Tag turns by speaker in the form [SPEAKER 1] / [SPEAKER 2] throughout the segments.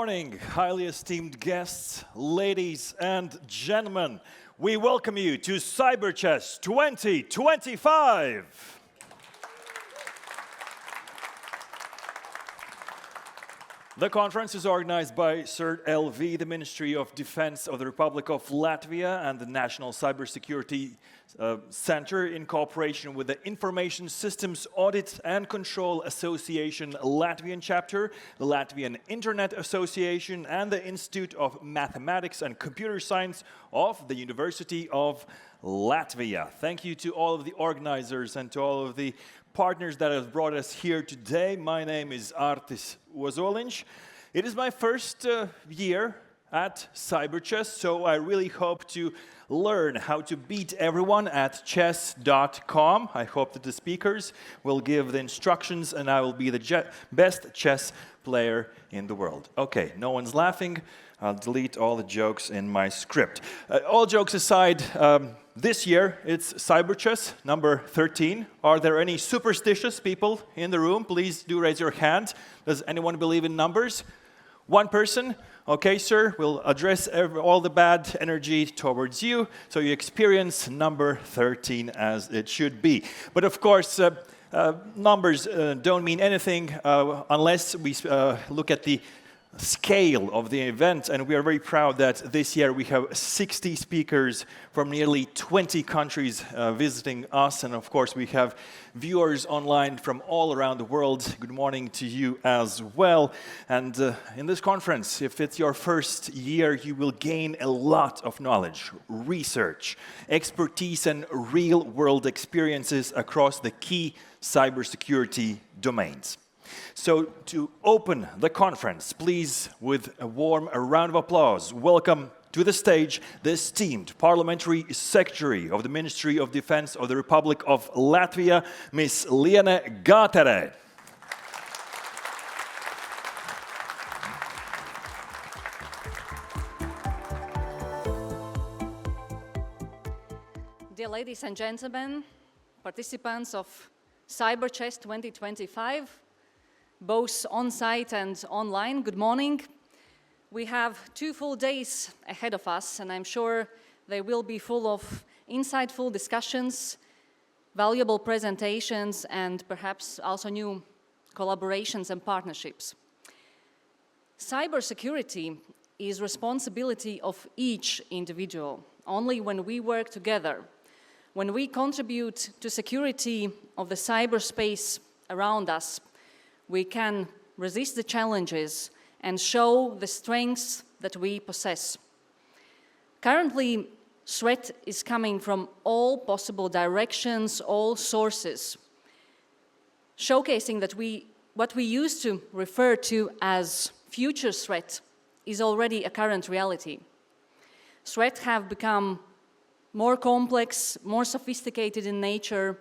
[SPEAKER 1] morning, highly esteemed guests, ladies and gentlemen. We welcome you to CyberChess 2025. The conference is organized by CERT.LV, the Ministry of Defense of the Republic of Latvia, and the National Cybersecurity Center in cooperation with the Information Systems Audit and Control Association Latvian chapter, the Latvian Internet Association, and the Institute of Mathematics and Computer Science of the University of Latvia. Thank you to all of the organizers and to all of the partners that have brought us here today. My name is Artis Ozoliņš. It is my first year at CyberChess, so I really hope to learn how to beat everyone at chess.com. I hope that the speakers will give the instructions and I will be the best chess player in the world. Okay, no one's laughing. I'll delete all the jokes in my script. All jokes aside, this year it's CyberChess number 13. Are there any superstitious people in the room? Please do raise your hand. Does anyone believe in numbers? One person? Okay, sir, we'll address all the bad energy towards you, so you experience number 13 as it should be. But of course, numbers don't mean anything unless we look at the scale of the event, and we are very proud that this year we have 60 speakers from nearly 20 countries visiting us, and of course we have viewers online from all around the world. Good morning to you as well. And in this conference, if it's your first year, you will gain a lot of knowledge, research, expertise, and real-world experiences across the key cybersecurity domains. So to open the conference, please, with a warm round of applause, welcome to the stage the esteemed Parliamentary Secretary of the Ministry of Defense of the Republic of Latvia, Ms. Liene Gātere.
[SPEAKER 2] Dear ladies and gentlemen, participants of CyberChess 2025, both on-site and online, good morning. We have 2 full days ahead of us, and I'm sure they will be full of insightful discussions, valuable presentations, and perhaps also new collaborations and partnerships. Cybersecurity is responsibility of each individual. Only when we work together, when we contribute to security of the cyberspace around us, we can resist the challenges and show the strengths that we possess. Currently, threat is coming from all possible directions, all sources, showcasing that what we used to refer to as future threat is already a current reality. Threats have become more complex, more sophisticated in nature,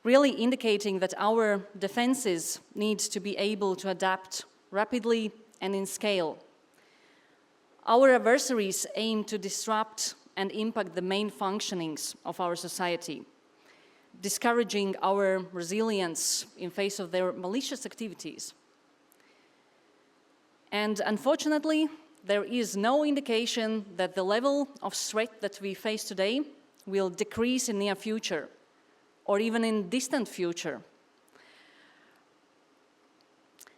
[SPEAKER 2] really indicating that our defenses need to be able to adapt rapidly and in scale. Our adversaries aim to disrupt and impact the main functionings of our society, discouraging our resilience in face of their malicious activities. And unfortunately, there is no indication that the level of threat that we face today will decrease in the near future, or even in distant future.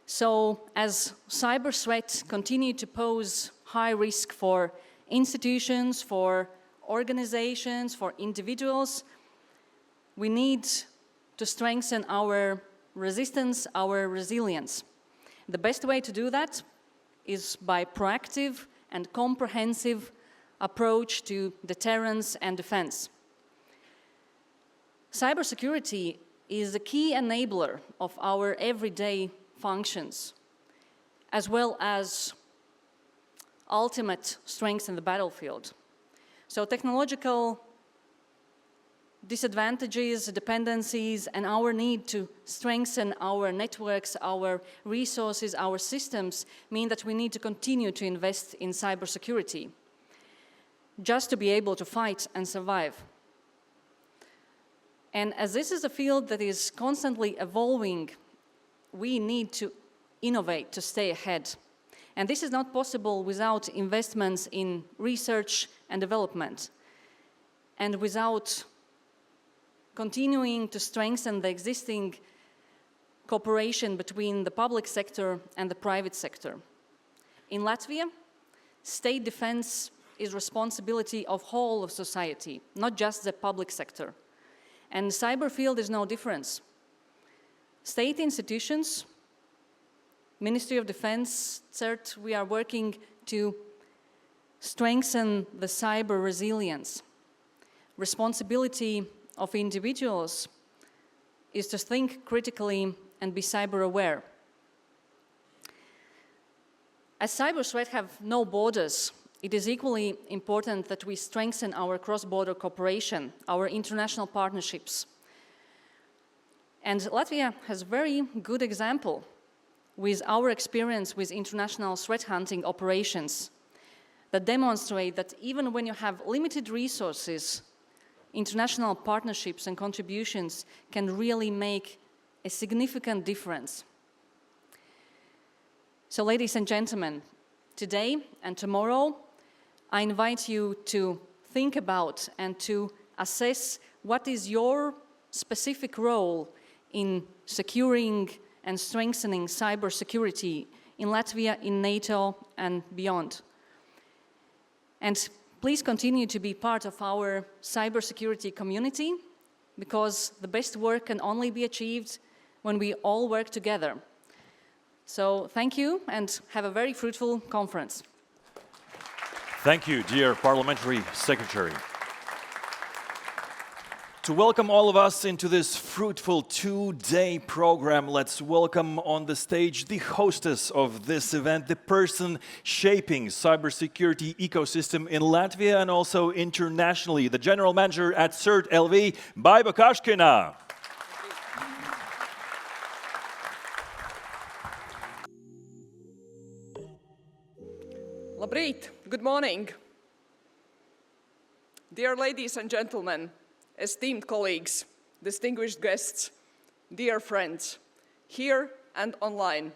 [SPEAKER 2] So, as cyber threats continue to pose high risk for institutions, for organizations, for individuals, we need to strengthen our resistance, our resilience. The best way to do that is by proactive and comprehensive approach to deterrence and defense. Cybersecurity is a key enabler of our everyday functions, as well as ultimate strength in the battlefield. So technological disadvantages, dependencies, and our need to strengthen our networks, our resources, our systems mean that we need to continue to invest in cybersecurity just to be able to fight and survive. And as this is a field that is constantly evolving, we need to innovate to stay ahead. And this is not possible without investments in research and development, and without continuing to strengthen the existing cooperation between the public sector and the private sector. In Latvia, state defense is responsibility of whole of society, not just the public sector. And the cyber field is no difference. State institutions, Ministry of Defense, CERT, we are working to strengthen the cyber resilience. Responsibility of individuals is to think critically and be cyber aware. As cyber threats have no borders, it is equally important that we strengthen our cross-border cooperation, our international partnerships. And Latvia has a very good example with our experience with international threat hunting operations that demonstrate that even when you have limited resources, international partnerships and contributions can really make a significant difference. So, ladies and gentlemen, today and tomorrow, I invite you to think about and to assess what is your specific role in securing and strengthening cybersecurity in Latvia, in NATO, and beyond. And please continue to be part of our cybersecurity community, because the best work can only be achieved when we all work together. So thank you, and have a very fruitful conference.
[SPEAKER 1] Thank you, dear Parliamentary Secretary. To welcome all of us into this fruitful two-day program, let's welcome on the stage the hostess of this event, the person shaping cybersecurity ecosystem in Latvia and also internationally, the General Manager at CERT.LV, Baiba Kaškina.
[SPEAKER 3] Labrīt, good morning. Dear ladies and gentlemen, esteemed colleagues, distinguished guests, dear friends, here and online.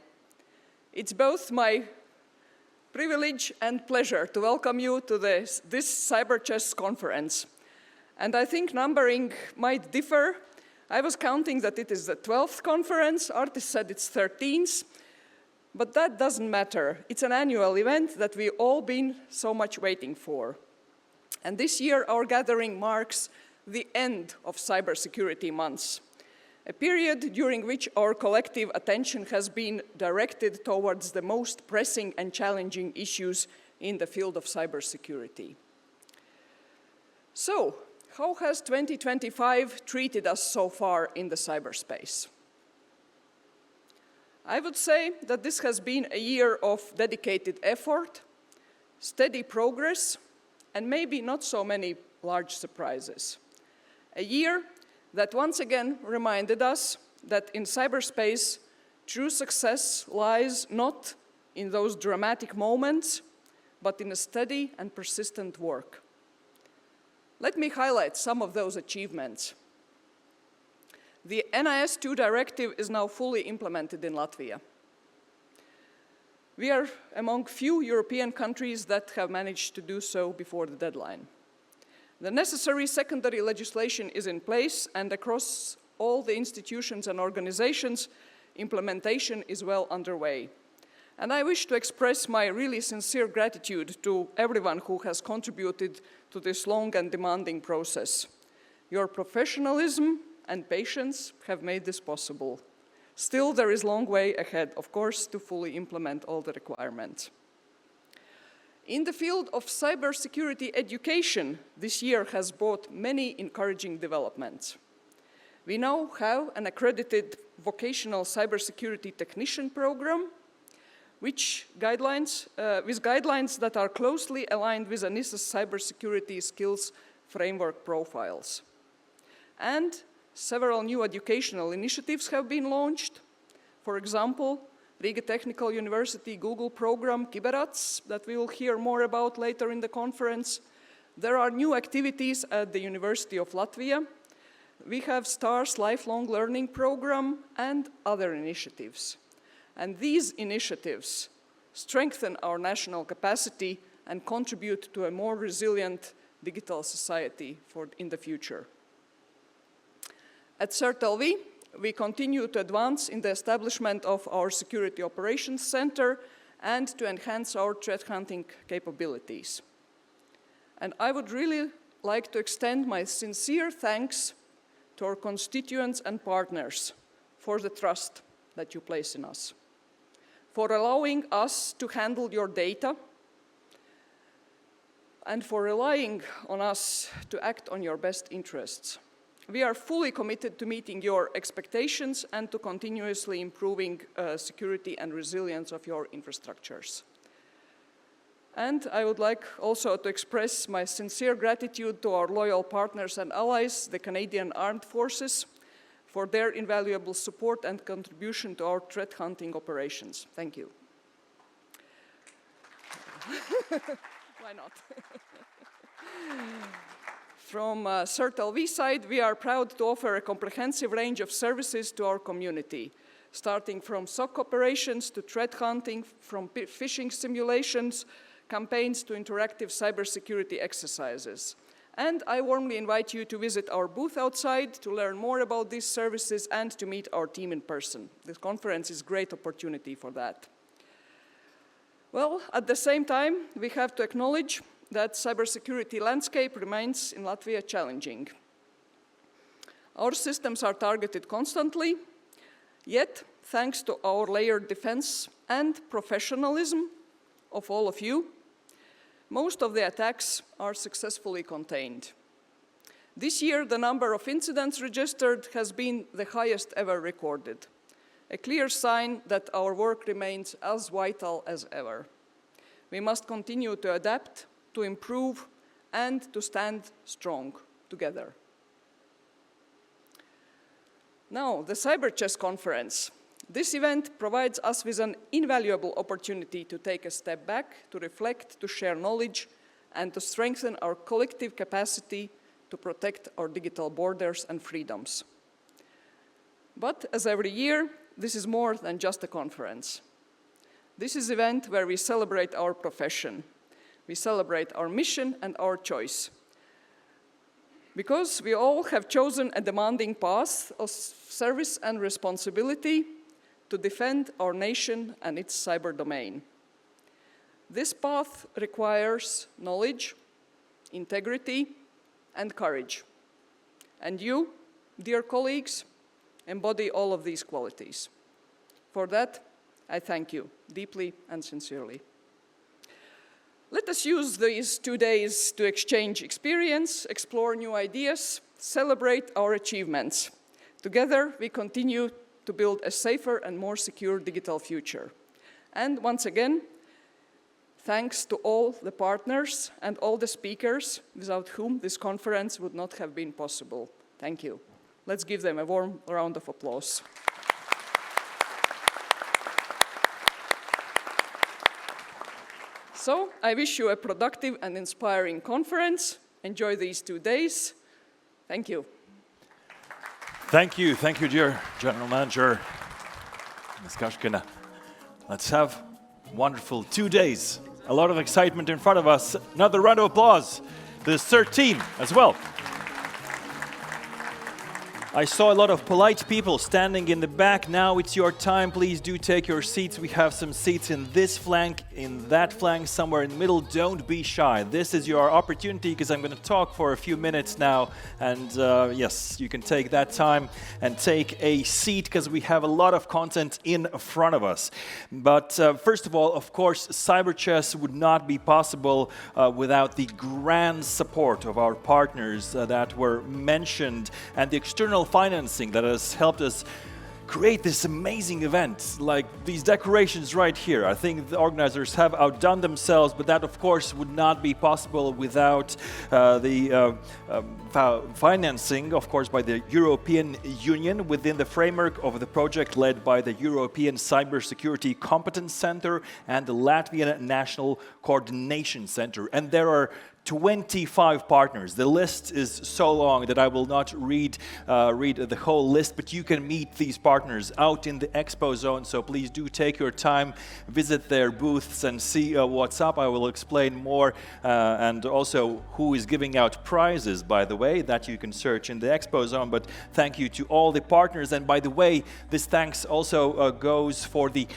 [SPEAKER 3] It's both my privilege and pleasure to welcome you to this Cyber Chess conference. And I think numbering might differ. I was counting that it is the 12th conference, artists said it's 13th, but that doesn't matter. It's an annual event that we've all been so much waiting for. And this year our gathering marks the end of cybersecurity months, a period during which our collective attention has been directed towards the most pressing and challenging issues in the field of cybersecurity. So, how has 2025 treated us so far in the cyberspace? I would say that this has been a year of dedicated effort, steady progress, and maybe not so many large surprises. A year that once again reminded us that in cyberspace, true success lies not in those dramatic moments, but in a steady and persistent work. Let me highlight some of those achievements. The NIS2 directive is now fully implemented in Latvia. We are among few European countries that have managed to do so before the deadline. The necessary secondary legislation is in place, and across all the institutions and organizations, implementation is well underway. And I wish to express my really sincere gratitude to everyone who has contributed to this long and demanding process. Your professionalism and patience have made this possible. Still, there is a long way ahead, of course, to fully implement all the requirements. In the field of cybersecurity education, this year has brought many encouraging developments. We now have an accredited vocational cybersecurity technician program, with guidelines that are closely aligned with ANISA's cybersecurity skills framework profiles. And several new educational initiatives have been launched. For example, Riga Technical University Google program Kiberats, that we will hear more about later in the conference. There are new activities at the University of Latvia. We have STARS lifelong learning program and other initiatives. And these initiatives strengthen our national capacity, and contribute to a more resilient digital society in the future. At CERT.LV, we continue to advance in the establishment of our Security Operations Center and to enhance our threat hunting capabilities. And I would really like to extend my sincere thanks to our constituents and partners for the trust that you place in us, for allowing us to handle your data, and for relying on us to act on your best interests. We are fully committed to meeting your expectations and to continuously improving security and resilience of your infrastructures. And I would like also to express my sincere gratitude to our loyal partners and allies, the Canadian Armed Forces, for their invaluable support and contribution to our threat hunting operations. Thank you. Why not? From CERT.LV side, we are proud to offer a comprehensive range of services to our community, starting from SOC operations to threat hunting, from phishing simulations, campaigns to interactive cybersecurity exercises. And I warmly invite you to visit our booth outside to learn more about these services and to meet our team in person. This conference is a great opportunity for that. Well, at the same time, we have to acknowledge that cybersecurity landscape remains in Latvia challenging. Our systems are targeted constantly, yet, thanks to our layered defense and professionalism of all of you, most of the attacks are successfully contained. This year, the number of incidents registered has been the highest ever recorded, a clear sign that our work remains as vital as ever. We must continue to adapt, to improve, and to stand strong together. Now, the CyberChess conference. This event provides us with an invaluable opportunity to take a step back, to reflect, to share knowledge, and to strengthen our collective capacity to protect our digital borders and freedoms. But as every year, this is more than just a conference. This is an event where we celebrate our profession. We celebrate our mission and our choice. Because we all have chosen a demanding path of service and responsibility to defend our nation and its cyber domain. This path requires knowledge, integrity, and courage. And you, dear colleagues, embody all of these qualities. For that, I thank you deeply and sincerely. Let us use these 2 days to exchange experience, explore new ideas, celebrate our achievements. Together, we continue to build a safer and more secure digital future. And once again, thanks to all the partners and all the speakers, without whom this conference would not have been possible. Thank you. Let's give them a warm round of applause. So, I wish you a productive and inspiring conference. Enjoy these 2 days. Thank you.
[SPEAKER 1] Thank you, dear General Manager, Ms. Kaškina. Let's have wonderful 2 days. A lot of excitement in front of us. Another round of applause to the CERT team as well. I saw a lot of polite people standing in the back. Now it's your time. Please do take your seats. We have some seats in this flank, in that flank, somewhere in the middle. Don't be shy. This is your opportunity because I'm going to talk for a few minutes now. And yes, you can take that time and take a seat because we have a lot of content in front of us. But first of all, of course, CyberChess would not be possible without the grand support of our partners that were mentioned and the external financing that has helped us create this amazing event, like these decorations right here. I think the organizers have outdone themselves, but that of course would not be possible without the financing, of course, by the European Union within the framework of the project led by the European Cybersecurity Competence Center and the Latvian National Coordination Center. And there are 25 partners. The list is so long that I will not read the whole list, but you can meet these partners out in the expo zone, so please do take your time, visit their booths and see what's up. I will explain more and also who is giving out prizes, by the way, that you can search in the expo zone. But thank you to all the partners, and by the way, this thanks also goes for the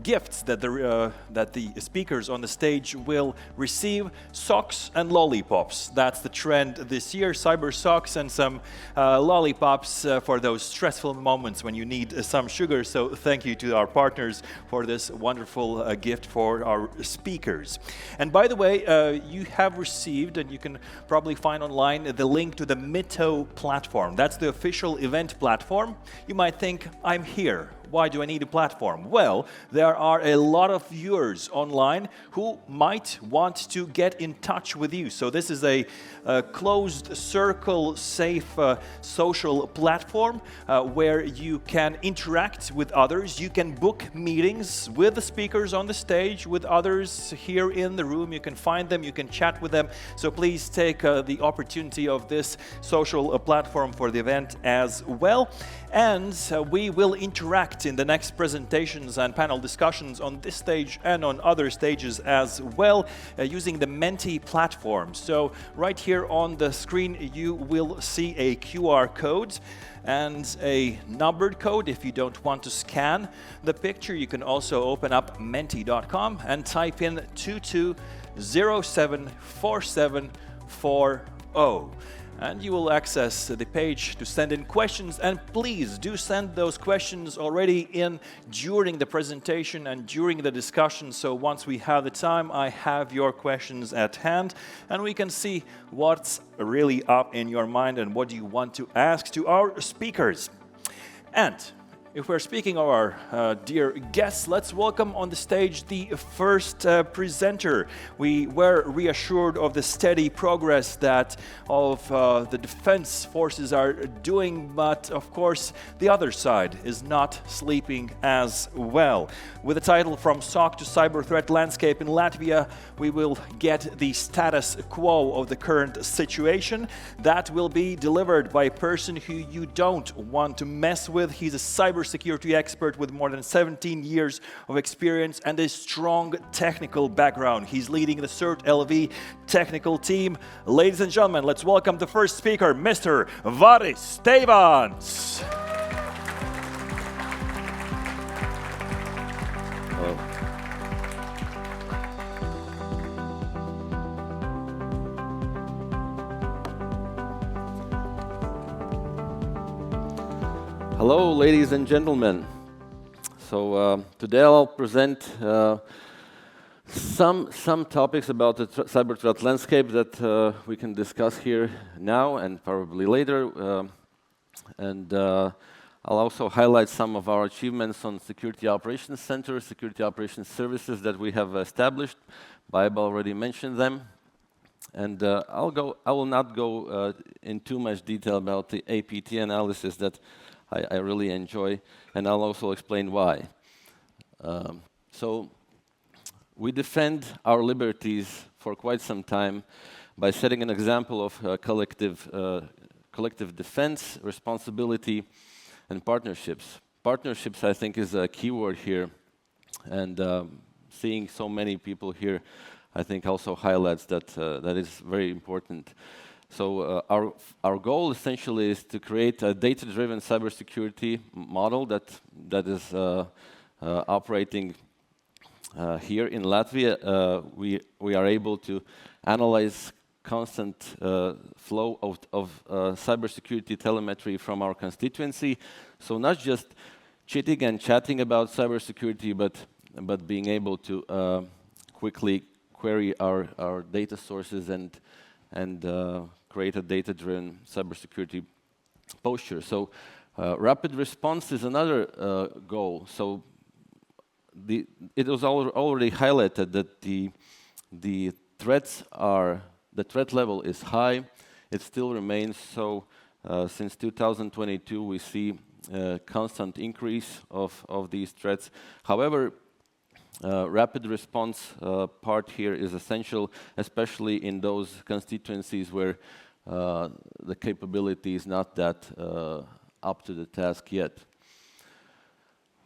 [SPEAKER 1] gifts that the speakers on the stage will receive. Socks and lollipops. That's the trend this year. Cyber socks and some lollipops for those stressful moments when you need some sugar. So thank you to our partners for this wonderful gift for our speakers. And by the way, you have received, and you can probably find online, the link to the Mito platform. That's the official event platform. You might think, I'm here. Why do I need a platform? Well, there are a lot of viewers online who might want to get in touch with you. So this is a closed circle, safe social platform where you can interact with others. You can book meetings with the speakers on the stage, with others here in the room. You can find them, you can chat with them. So please take the opportunity of this social platform for the event as well. And we will interact in the next presentations and panel discussions on this stage and on other stages as well, using the Menti platform. So right here on the screen you will see a QR code and a numbered code. If you don't want to scan the picture, you can also open up menti.com and type in 22074740. And you will access the page to send in questions. And please do send those questions already in during the presentation and during the discussion. So once we have the time, I have your questions at hand, and we can see what's really up in your mind and what you want to ask to our speakers. And if we're speaking of our dear guests, let's welcome on the stage the first presenter. We were reassured of the steady progress that of the defense forces are doing, but of course the other side is not sleeping as well. With the title From SOC to Cyber Threat Landscape in Latvia, we will get the status quo of the current situation. That will be delivered by a person who you don't want to mess with. He's a cybersecurity expert with more than 17 years of experience and a strong technical background. He's leading the CERT.LV technical team. Ladies and gentlemen, let's welcome the first speaker, Mr. Varis Teivāns.
[SPEAKER 4] Hello, ladies and gentlemen. So today I'll present some topics about the cyber threat landscape that we can discuss here now and probably later. I'll also highlight some of our achievements on Security Operations Center, Security Operations Services that we have established. Baiba already mentioned them. And I will not go in too much detail about the APT analysis that I really enjoy, and I'll also explain why. So we defend our liberties for quite some time by setting an example of collective defense, responsibility, and partnerships. Partnerships, I think, is a key word here, and seeing so many people here, I think, also highlights that that is very important. So our goal essentially is to create a data-driven cybersecurity model that is operating here in Latvia. We are able to analyze constant flow of cybersecurity telemetry from our constituency. So not just chitting and chatting about cybersecurity, but being able to quickly query our data sources and create a data-driven cybersecurity posture. So rapid response is another goal. So it was already highlighted that the threat level is high. It still remains so. Since 2022, we see a constant increase of these threats. However, Rapid response part here is essential, especially in those constituencies where the capability is not that up to the task yet.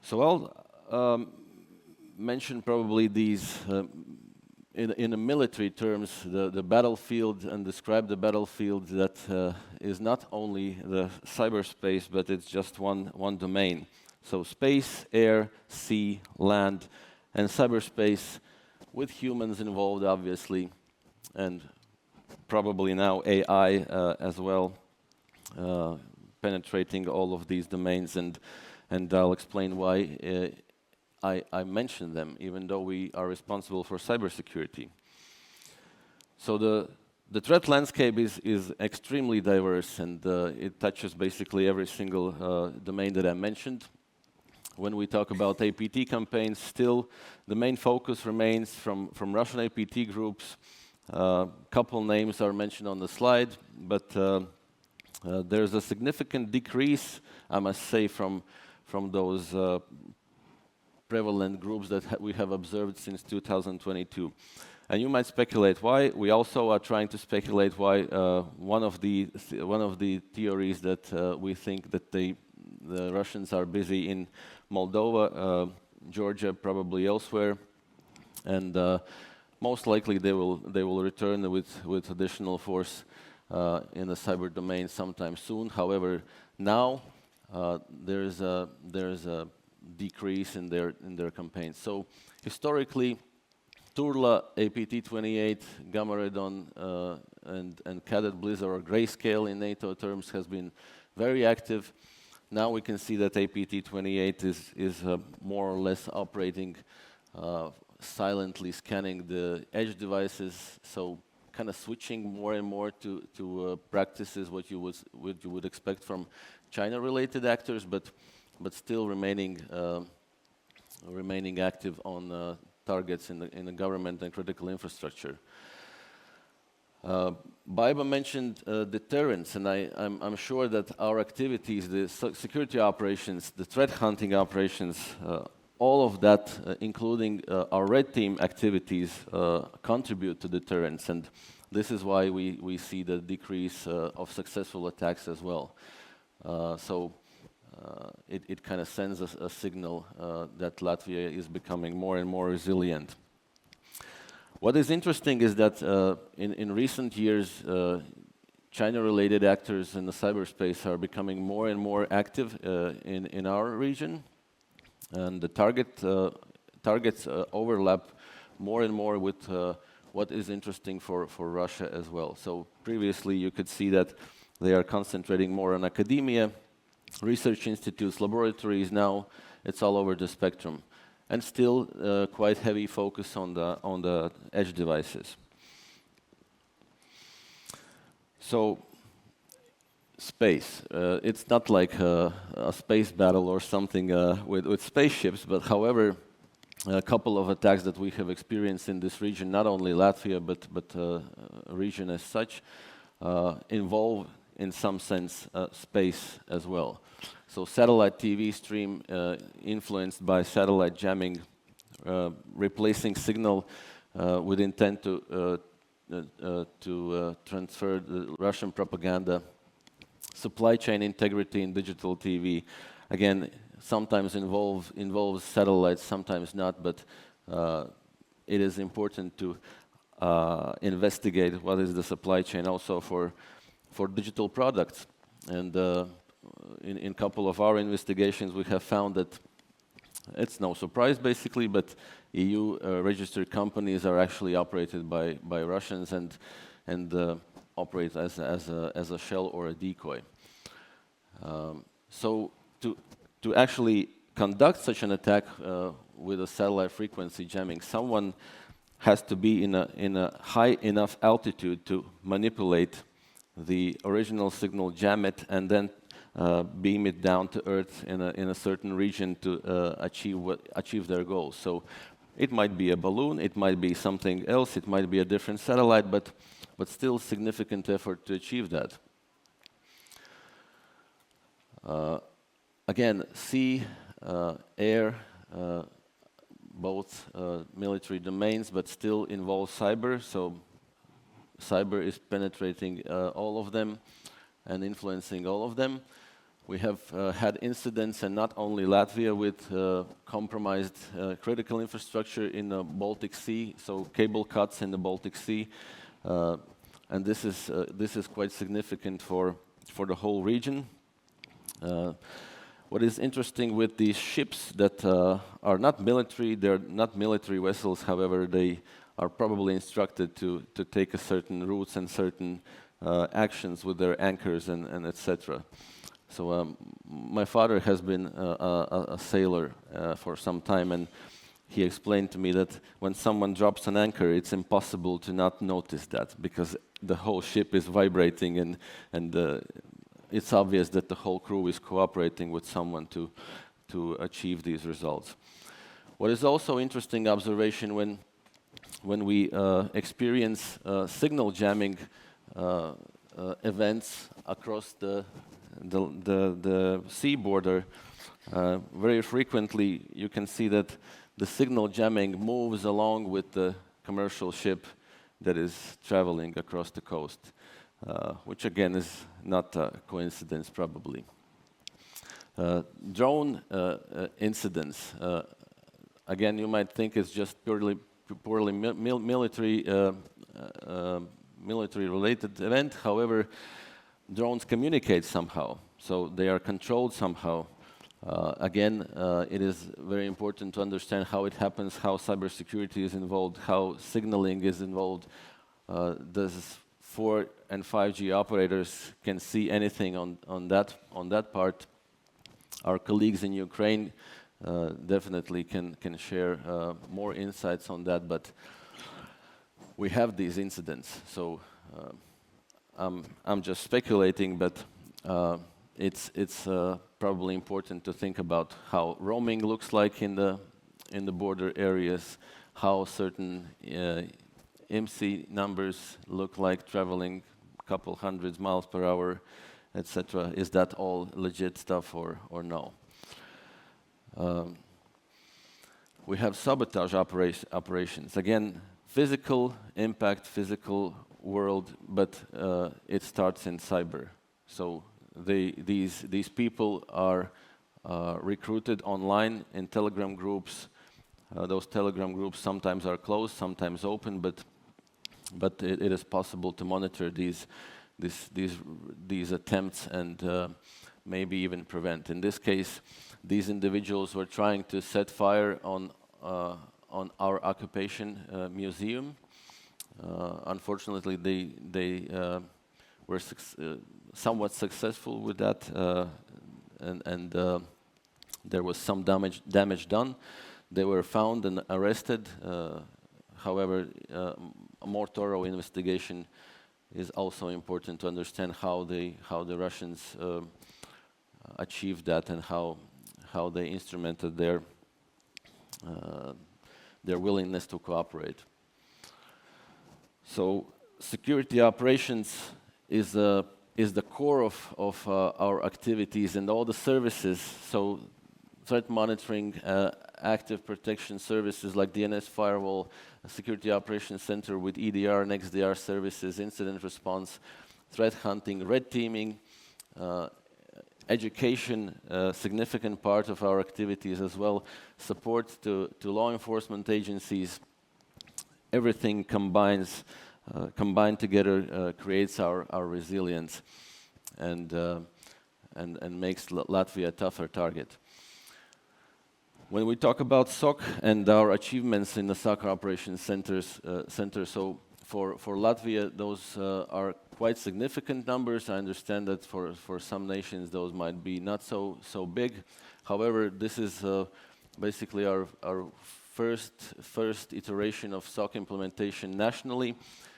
[SPEAKER 4] So I'll mention probably these, in the military terms, the battlefield, and describe the battlefield that is not only the cyberspace, but it's just one domain. So space, air, sea, land, and cyberspace with humans involved, obviously, and probably now AI as well, penetrating all of these domains, and I'll explain why I mention them, even though we are responsible for cybersecurity. So the threat landscape is extremely diverse, and it touches basically every single domain that I mentioned. When we talk about APT campaigns, still the main focus remains from Russian APT groups. Couple names are mentioned on the slide, but there's a significant decrease, I must say, from those prevalent groups that we have observed since 2022. And you might speculate why. We also are trying to speculate why. One of the theories that we think that the Russians are busy in Moldova, Georgia, probably elsewhere, and most likely they will return with additional force in the cyber domain sometime soon. However, now there is a decrease in their campaigns. So historically, Turla, APT-28, Gamaredon, and Cadet Blizzard, or Grayscale in NATO terms, has been very active. Now we can see that APT-28 is more or less operating silently, scanning the edge devices, so kind of switching more and more to practices what you would expect from China-related actors, but still remaining active on targets in the government and critical infrastructure. Baiba mentioned deterrence, and I'm sure that our activities, the security operations, the threat hunting operations, all of that, including our red team activities, contribute to deterrence, and this is why we see the decrease of successful attacks as well. It kind of sends us a signal that Latvia is becoming more and more resilient. What is interesting is that in recent years, China-related actors in the cyberspace are becoming more and more active in our region, and the targets overlap more and more with what is interesting for Russia as well. So previously you could see that they are concentrating more on academia, research institutes, laboratories. Now it's all over the spectrum, and still quite heavy focus on the edge devices. So space, it's not like a space battle or something with spaceships, but however, a couple of attacks that we have experienced in this region, not only Latvia, but region as such, involve in some sense space as well. So satellite TV stream influenced by satellite jamming, replacing signal with intent to transfer the Russian propaganda, supply chain integrity in digital TV, again, sometimes involves satellites, sometimes not, but it is important to investigate what is the supply chain also for digital products. And in a couple of our investigations, we have found that it's no surprise, basically, but EU registered companies are actually operated by Russians and operate as a shell or a decoy. So to actually conduct such an attack with a satellite frequency jamming, someone has to be in a high enough altitude to manipulate the original signal, jam it, and then beam it down to Earth in a certain region to achieve their goals. So it might be a balloon, it might be something else, it might be a different satellite, but still significant effort to achieve that. Again, sea, air, both military domains, but still involve cyber. So cyber is penetrating all of them and influencing all of them. We have had incidents, and not only Latvia, with compromised critical infrastructure in the Baltic Sea, so cable cuts in the Baltic Sea, and this is quite significant for the whole region. What is interesting with these ships that are not military, they're not military vessels, however, they are probably instructed to take a certain routes and certain actions with their anchors and etc. So my father has been a sailor for some time, and he explained to me that when someone drops an anchor, it's impossible to not notice that, because the whole ship is vibrating, and it's obvious that the whole crew is cooperating with someone to achieve these results. What is also interesting observation when we experience signal jamming events across the sea border, very frequently you can see that the signal jamming moves along with the commercial ship that is traveling across the coast, which again is not a coincidence probably. Drone incidents, again you might think it's just purely military related event. However, drones communicate somehow, so they are controlled somehow. Again, it is very important to understand how it happens, how cybersecurity is involved, how signaling is involved. Does 4 and 5G operators can see anything on that part? Our colleagues in Ukraine definitely can share more insights on that, but we have these incidents. So I'm just speculating, but it's probably important to think about how roaming looks like in the border areas, how certain IMSI numbers look like traveling a couple hundreds miles per hour, etc. Is that all legit stuff or no? We have sabotage operations. Again, physical impact, physical world, but it starts in cyber. So these people are recruited online in Telegram groups. Those Telegram groups sometimes are closed, sometimes open, but it is possible to monitor these attempts and maybe even prevent. In this case, these individuals were trying to set fire on our occupation museum. Unfortunately, they were somewhat successful with that, and there was some damage done. They were found and arrested. However, a more thorough investigation is also important to understand how the Russians achieved that and how they instrumented their willingness to cooperate. So security operations is the core of our activities and all the services. So threat monitoring, active protection services like DNS firewall, security operations center with EDR and XDR services, incident response, threat hunting, red teaming, education, significant part of our activities as well, support to law enforcement agencies. Everything combined together creates our resilience and makes Latvia a tougher target. When we talk about SOC and our achievements in the SOC operations center, so for Latvia, those are quite significant numbers. I understand that for some nations those might be not so big. However, this is basically our first iteration of SOC implementation nationally.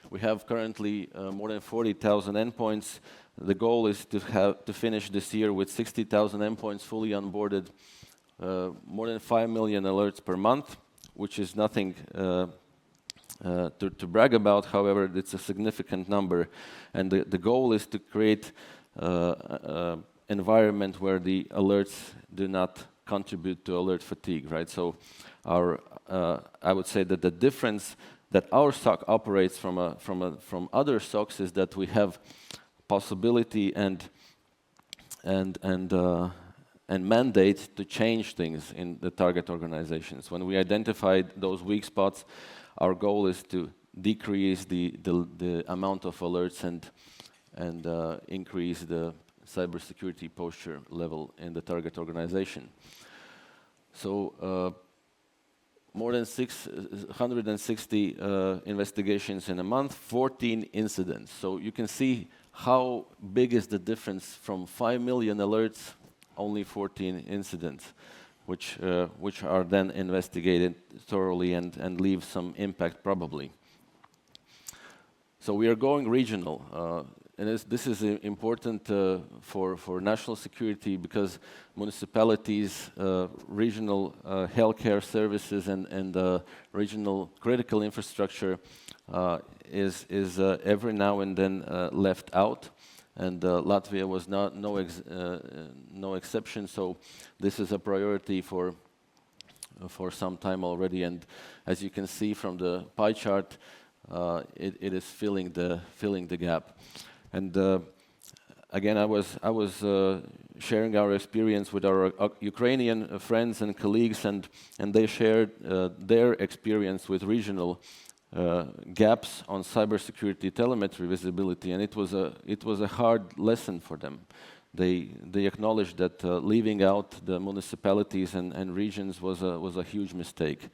[SPEAKER 4] We have currently more than 40,000 endpoints. The goal is to finish this year with 60,000 endpoints fully onboarded. More than 5 million alerts per month, which is nothing to brag about. However, it's a significant number, and the goal is to create an environment where the alerts do not contribute to alert fatigue, right? So our I would say that the difference that our SOC operates from other SOCs is that we have possibility and mandate to change things in the target organizations. When we identified those weak spots, our goal is to decrease the amount of alerts and increase the cybersecurity posture level in the target organization. So more than 660 investigations in a month, 14 incidents. So you can see how big is the difference from 5 million alerts, only 14 incidents, which are then investigated thoroughly and leave some impact probably. So we are going regional. And this is important for national security because municipalities, regional healthcare services, and regional critical infrastructure is every now and then left out. And Latvia was no exception. So this is a priority for some time already. And as you can see from the pie chart, it is filling the gap. And again, I was sharing our experience with our Ukrainian friends and colleagues, and they shared their experience with regional gaps on cybersecurity telemetry visibility, and it was a hard lesson for them. They acknowledged that leaving out the municipalities and regions was a huge mistake,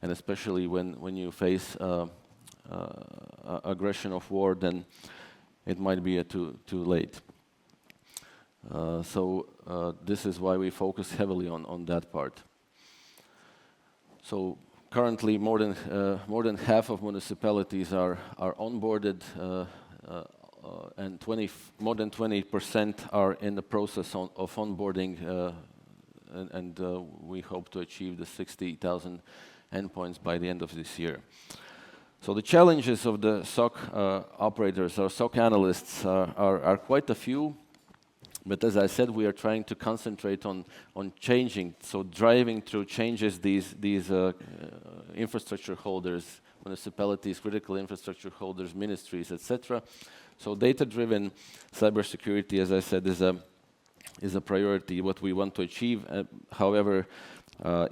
[SPEAKER 4] and especially when you face aggression of war, then it might be too late. So this is why we focus heavily on that part. So currently, more than half of municipalities are onboarded, and more than 20% are in the process of onboarding, and we hope to achieve the 60,000 endpoints by the end of this year. So the challenges of the SOC operators or SOC analysts are quite a few, but as I said, we are trying to concentrate on changing, so driving through changes these infrastructure holders, municipalities, critical infrastructure holders, ministries, etc. So data-driven cybersecurity, as I said, is a priority, what we want to achieve. However,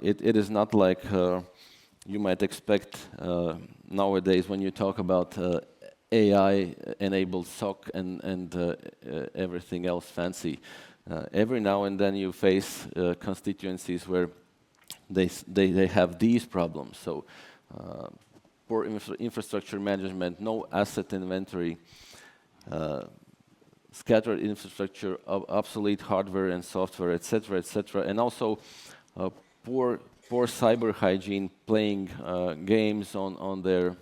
[SPEAKER 4] it is not like you might expect nowadays when you talk about AI-enabled SOC and everything else fancy. Every now and then you face constituencies where they have these problems. So poor infrastructure management, no asset inventory, scattered infrastructure, obsolete hardware and software, etc., and also poor cyber hygiene, playing games on their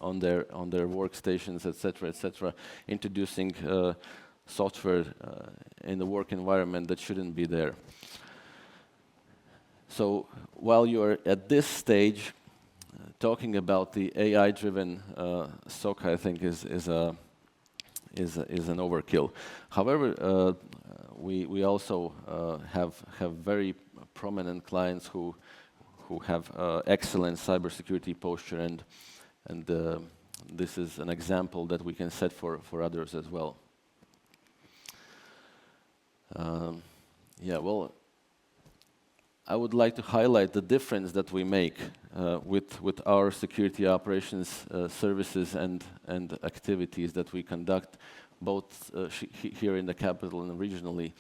[SPEAKER 4] workstations, etc., introducing software in the work environment that shouldn't be there. So while you are at this stage, talking about the AI-driven SOC, I think is an overkill. However, we also have very prominent clients who have excellent cybersecurity posture, and this is an example that we can set for others as well. Yeah, well, I would like to highlight the difference that we make with our security operations services and activities that we conduct, both here in the capital and regionally.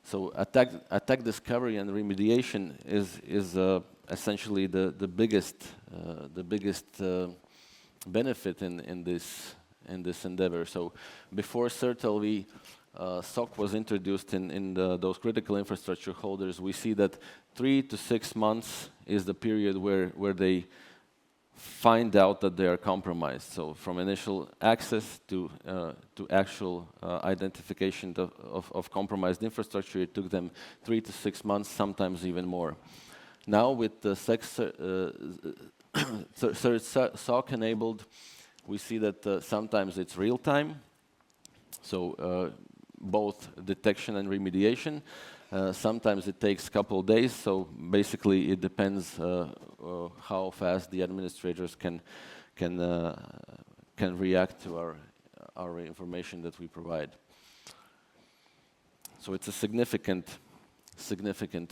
[SPEAKER 4] So attack discovery and remediation is essentially the biggest benefit in this endeavor. So before CERT.LV SOC was introduced in those critical infrastructure holders, we see that 3 to 6 months is the period where they find out that they are compromised. So from initial access to actual identification of compromised infrastructure, it took them 3 to 6 months, sometimes even more. Now with the SOC enabled, we see that sometimes it's real time, so both detection and remediation, Sometimes it takes a couple of days, so basically it depends how fast the administrators can react to our information that we provide. So it's a significant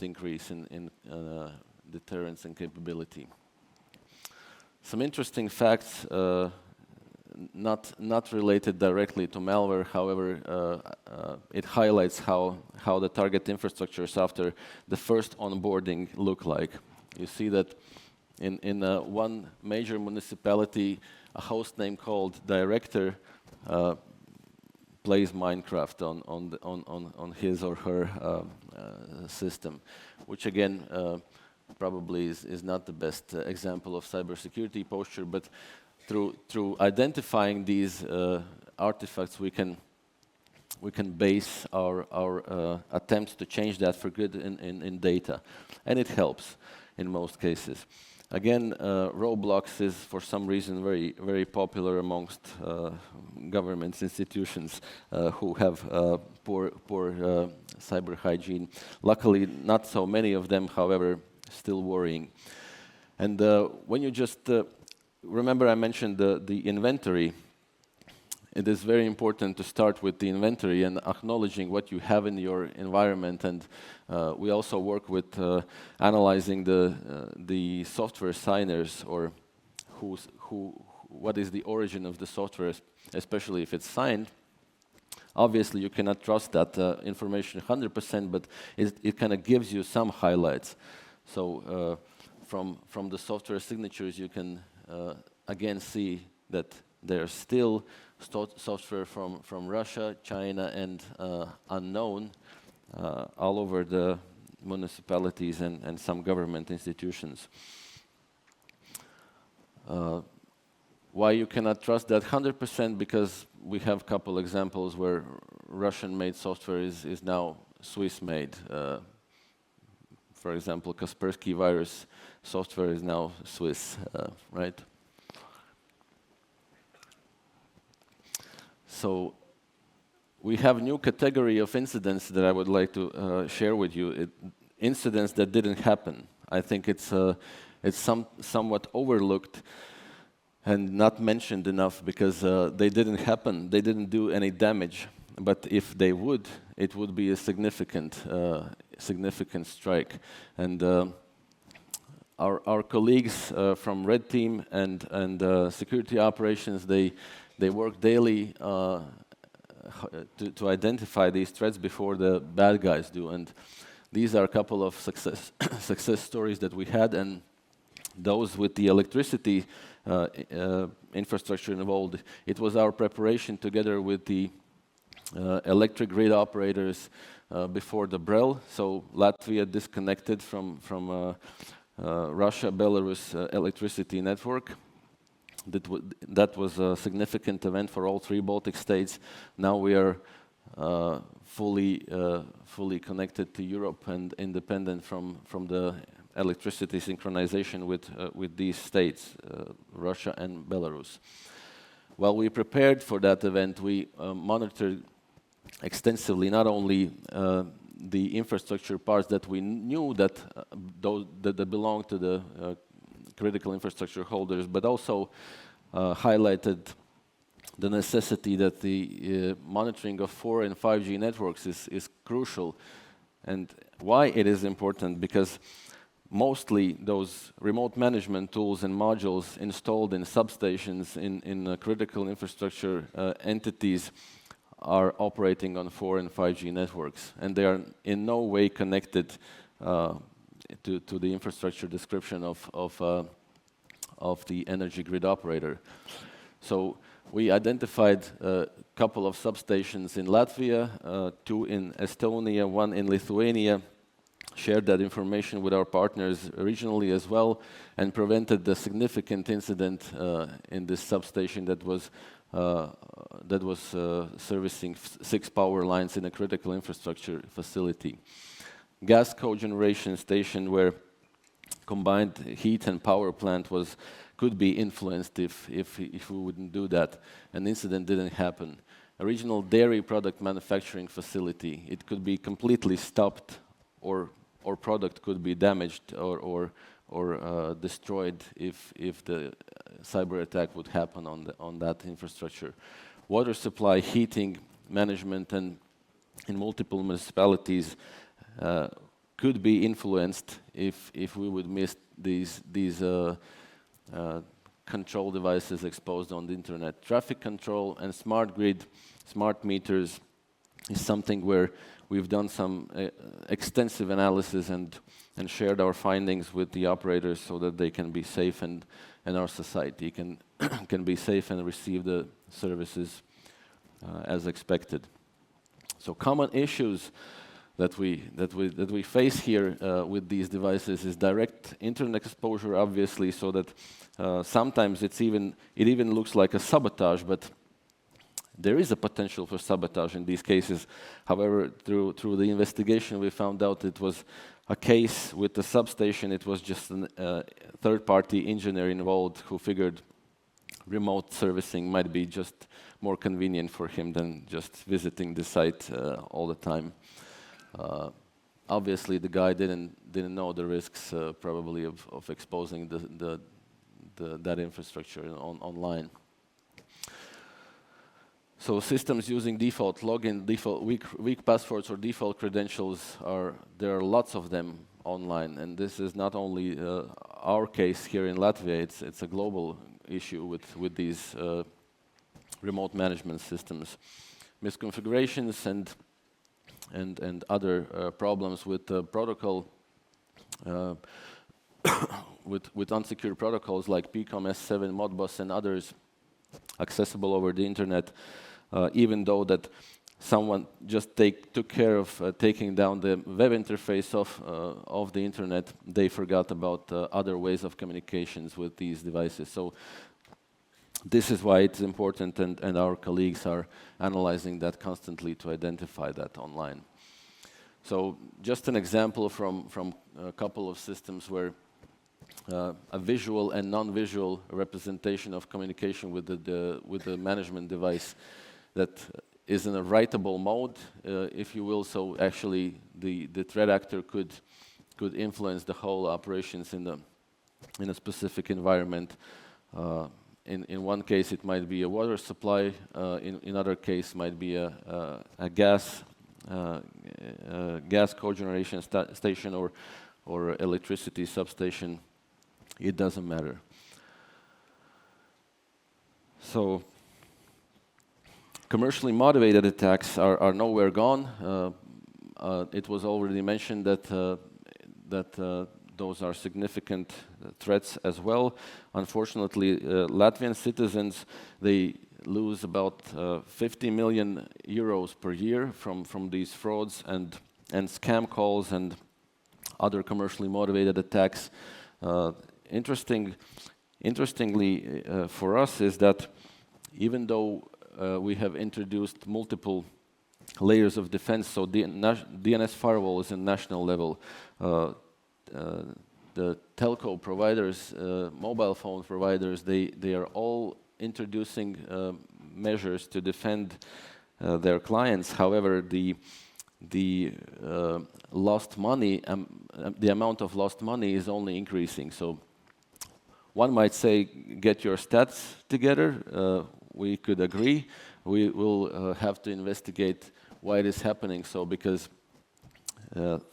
[SPEAKER 4] increase in deterrence and capability. Some interesting facts, not related directly to malware, however, it highlights how the target infrastructures after the first onboarding look like. You see that in one major municipality, a host name called Director plays Minecraft on his or her system, which again probably is not the best example of cybersecurity posture, but through identifying these artifacts, we can base our attempts to change that for good in data, and it helps in most cases. Again, Roblox is for some reason very popular amongst governments, institutions who have poor cyber hygiene. Luckily, not so many of them, however, still worrying. And when you just remember, I mentioned the inventory. It is very important to start with the inventory and acknowledging what you have in your environment. And we also work with analyzing the software signers, or what is the origin of the software, especially if it's signed. Obviously, you cannot trust that information 100%, but it kind of gives you some highlights. So from the software signatures, you can again see that there's still software from Russia, China, and unknown all over the municipalities and some government institutions. Why you cannot trust that 100%? Because we have a couple examples where Russian-made software is now Swiss-made. For example, Kaspersky virus software is now Swiss, right? So we have a new category of incidents that I would like to share with you. Incidents that didn't happen. I think it's somewhat overlooked and not mentioned enough because they didn't happen. They didn't do any damage. But if they would, it would be a significant strike. And our colleagues from Red Team and security operations, they work daily to identify these threats before the bad guys do. And these are a couple of success stories that we had, and those with the electricity infrastructure involved. It was our preparation together with the electric grid operators before the BREL. So Latvia disconnected from Russia, Belarus electricity network. That was a significant event for all three Baltic states. Now we are fully connected to Europe and independent from the electricity synchronization with these states, Russia and Belarus. While we prepared for that event, we monitored extensively not only the infrastructure parts that we knew that belong to the critical infrastructure holders, but also highlighted the necessity that the monitoring of 4 and 5G networks is crucial. And why it is important? Because mostly those remote management tools and modules installed in substations in critical infrastructure entities are operating on 4 and 5G networks, and they are in no way connected to the infrastructure description of the energy grid operator. So we identified a couple of substations in Latvia, 2 in Estonia, 1 in Lithuania, shared that information with our partners regionally as well, and prevented the significant incident in this substation that was servicing 6 power lines in a critical infrastructure facility. Gas cogeneration station where combined heat and power plant could be influenced if we wouldn't do that. An incident didn't happen. A regional dairy product manufacturing facility, it could be completely stopped or product could be damaged or destroyed if the cyber attack would happen on that infrastructure. Water supply, heating, management, and in multiple municipalities could be influenced if we would miss these control devices exposed on the internet. Traffic control and smart grid, smart meters is something where we've done some extensive analysis and shared our findings with the operators so that they can be safe and our society can be safe and receive the services as expected. So common issues that we face here with these devices is direct internet exposure, obviously, so that sometimes it even looks like a sabotage, but there is a potential for sabotage in these cases. However, through the investigation, we found out it was a case with the substation. It was just a third-party engineer involved who figured remote servicing might be just more convenient for him than just visiting the site all the time. Obviously, the guy didn't know the risks probably of exposing that infrastructure online. So systems using default login, default weak passwords or default credentials there are lots of them online, and this is not only our case here in Latvia. It's a global issue with these remote management systems. Misconfigurations and other problems with the protocol, with unsecured protocols like PCOM, S7, Modbus, and others accessible over the internet, even though that someone just took care of taking down the web interface of the internet, they forgot about other ways of communications with these devices. So this is why it's important, and our colleagues are analyzing that constantly to identify that online. So just an example from a couple of systems where a visual and non-visual representation of communication with the management device that is in a writable mode, if you will. So actually, the threat actor could influence the whole operations in a specific environment. In one case, it might be a water supply. In other case, might be a gas cogeneration station or electricity substation. It doesn't matter. So commercially motivated attacks are nowhere gone. It was already mentioned that those are significant threats as well. Unfortunately, Latvian citizens, they lose about 50 million euros per year from these frauds and scam calls and other commercially motivated attacks. Interestingly for us is that even though we have introduced multiple layers of defense, so DNS firewall is a national level. The telco providers, mobile phone providers, they are all introducing measures to defend their clients. However, the lost money, the amount of lost money is only increasing. So one might say, get your stats together. We could agree. We will have to investigate why it is happening. So because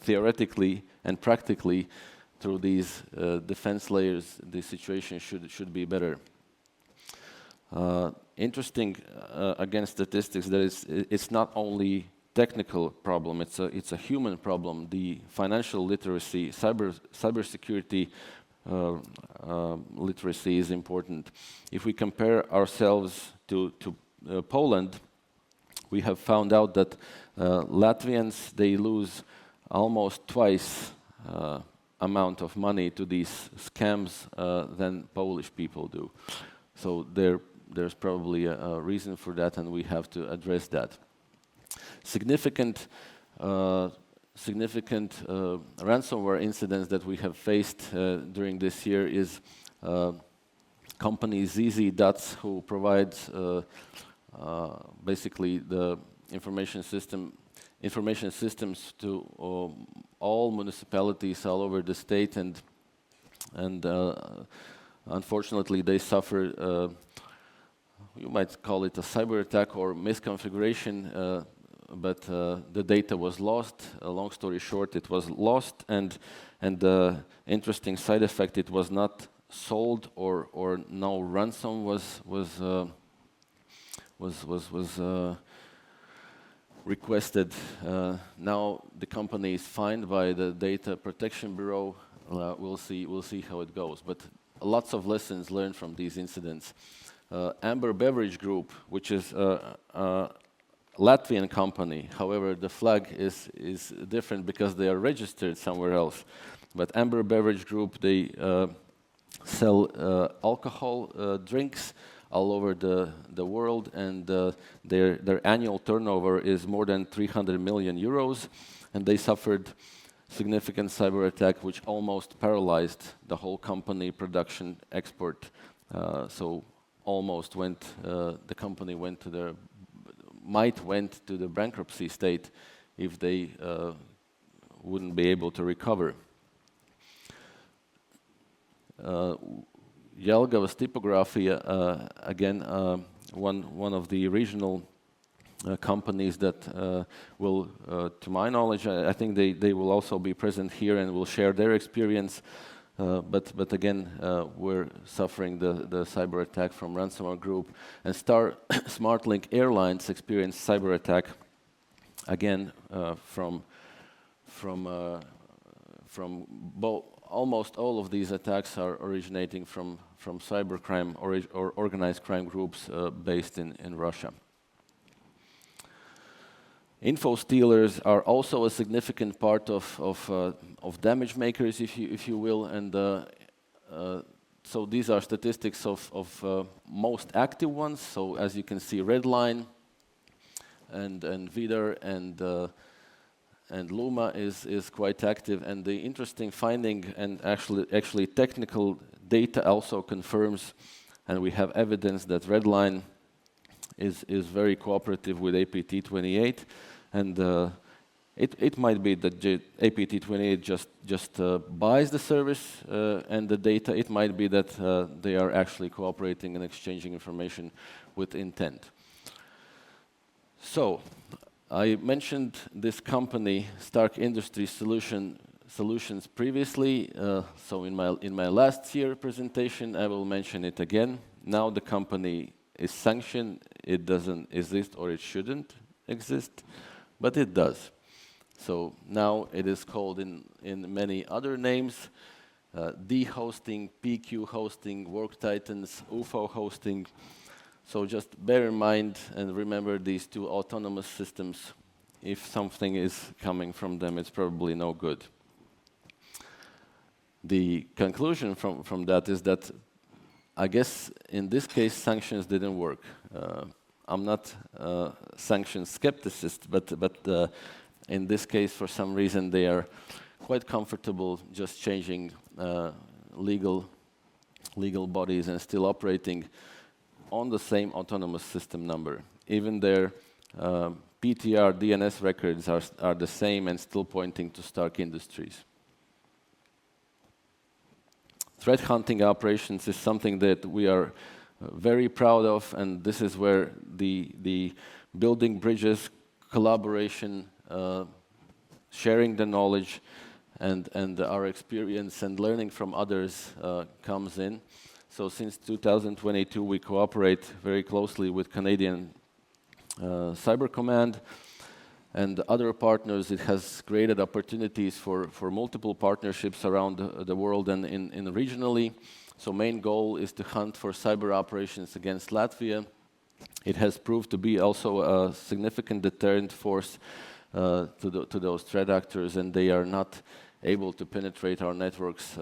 [SPEAKER 4] theoretically and practically, through these defense layers, the situation should be better. Interesting, again, statistics that it's not only technical problem; it's a human problem. The financial literacy, cybersecurity literacy is important. If we compare ourselves to Poland, we have found out that Latvians, they lose almost twice amount of money to these scams than Polish people do. So there's probably a reason for that, and we have to address that. Significant ransomware incidents that we have faced during this year is company ZZ.Dots, who provides basically the information system information systems to all municipalities all over the state, and unfortunately they suffer, you might call it a cyber attack or misconfiguration, but the data was lost. Long story short, it was lost, and the interesting side effect, it was not sold, or no ransom was requested. Now the company is fined by the Data Protection Bureau. We'll see how it goes. But lots of lessons learned from these incidents. Amber Beverage Group, which is a Latvian company. However, the flag is different because they are registered somewhere else. But Amber Beverage Group, they sell alcohol drinks all over the world, and their annual turnover is more than 300 million euros, and they suffered significant cyber attack which almost paralyzed the whole company, production, export. So almost the company went to the bankruptcy state if they wouldn't be able to recover. Jelgavas Typography, again, one of the regional companies that will, to my knowledge, I think they will also be present here and will share their experience. But again, we're suffering the cyber attack from ransomware group. And SmartLink Airlines experienced cyber attack again from almost all of these attacks are originating from cybercrime or organized crime groups based in Russia. Info stealers are also a significant part of damage makers, if you will, and so these are statistics of most active ones. So as you can see, Redline and Vidar and Luma is quite active, and the interesting finding, and actually technical data also confirms, and we have evidence that Redline is very cooperative with APT28, and it might be that APT28 just buys the service and the data. It might be that they are actually cooperating and exchanging information with intent. So I mentioned this company, Stark Industry Solutions, previously. So in my last year presentation, I will mention it again. Now the company is sanctioned. It doesn't exist, or it shouldn't exist, but it does. So now it is called in many other names: D hosting, PQ hosting, Work Titans, UFO hosting. So just bear in mind and remember these two autonomous systems. If something is coming from them, it's probably no good. The conclusion from that is that I guess in this case sanctions didn't work. I'm not a sanction skepticist, but in this case, for some reason, they are quite comfortable just changing legal bodies and still operating on the same autonomous system number. Even their PTR DNS records are the same and still pointing to Stark Industries. Threat hunting operations is something that we are very proud of, and this is where the building bridges, collaboration, sharing the knowledge, and our experience and learning from others comes in. So since 2022, we cooperate very closely with Canadian Cyber Command and other partners. It has created opportunities for multiple partnerships around the world and in regionally. So main goal is to hunt for cyber operations against Latvia. It has proved to be also a significant deterrent force to those threat actors, and they are not able to penetrate our networks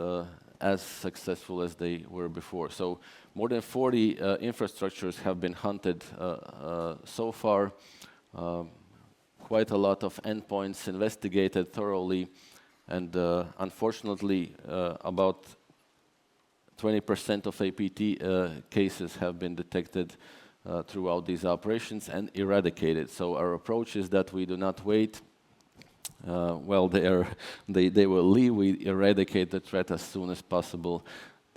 [SPEAKER 4] as successful as they were before. So more than 40 infrastructures have been hunted so far. Quite a lot of endpoints investigated thoroughly, and unfortunately about 20% of APT cases have been detected throughout these operations and eradicated. So our approach is that we do not wait well, they will leave. We eradicate the threat as soon as possible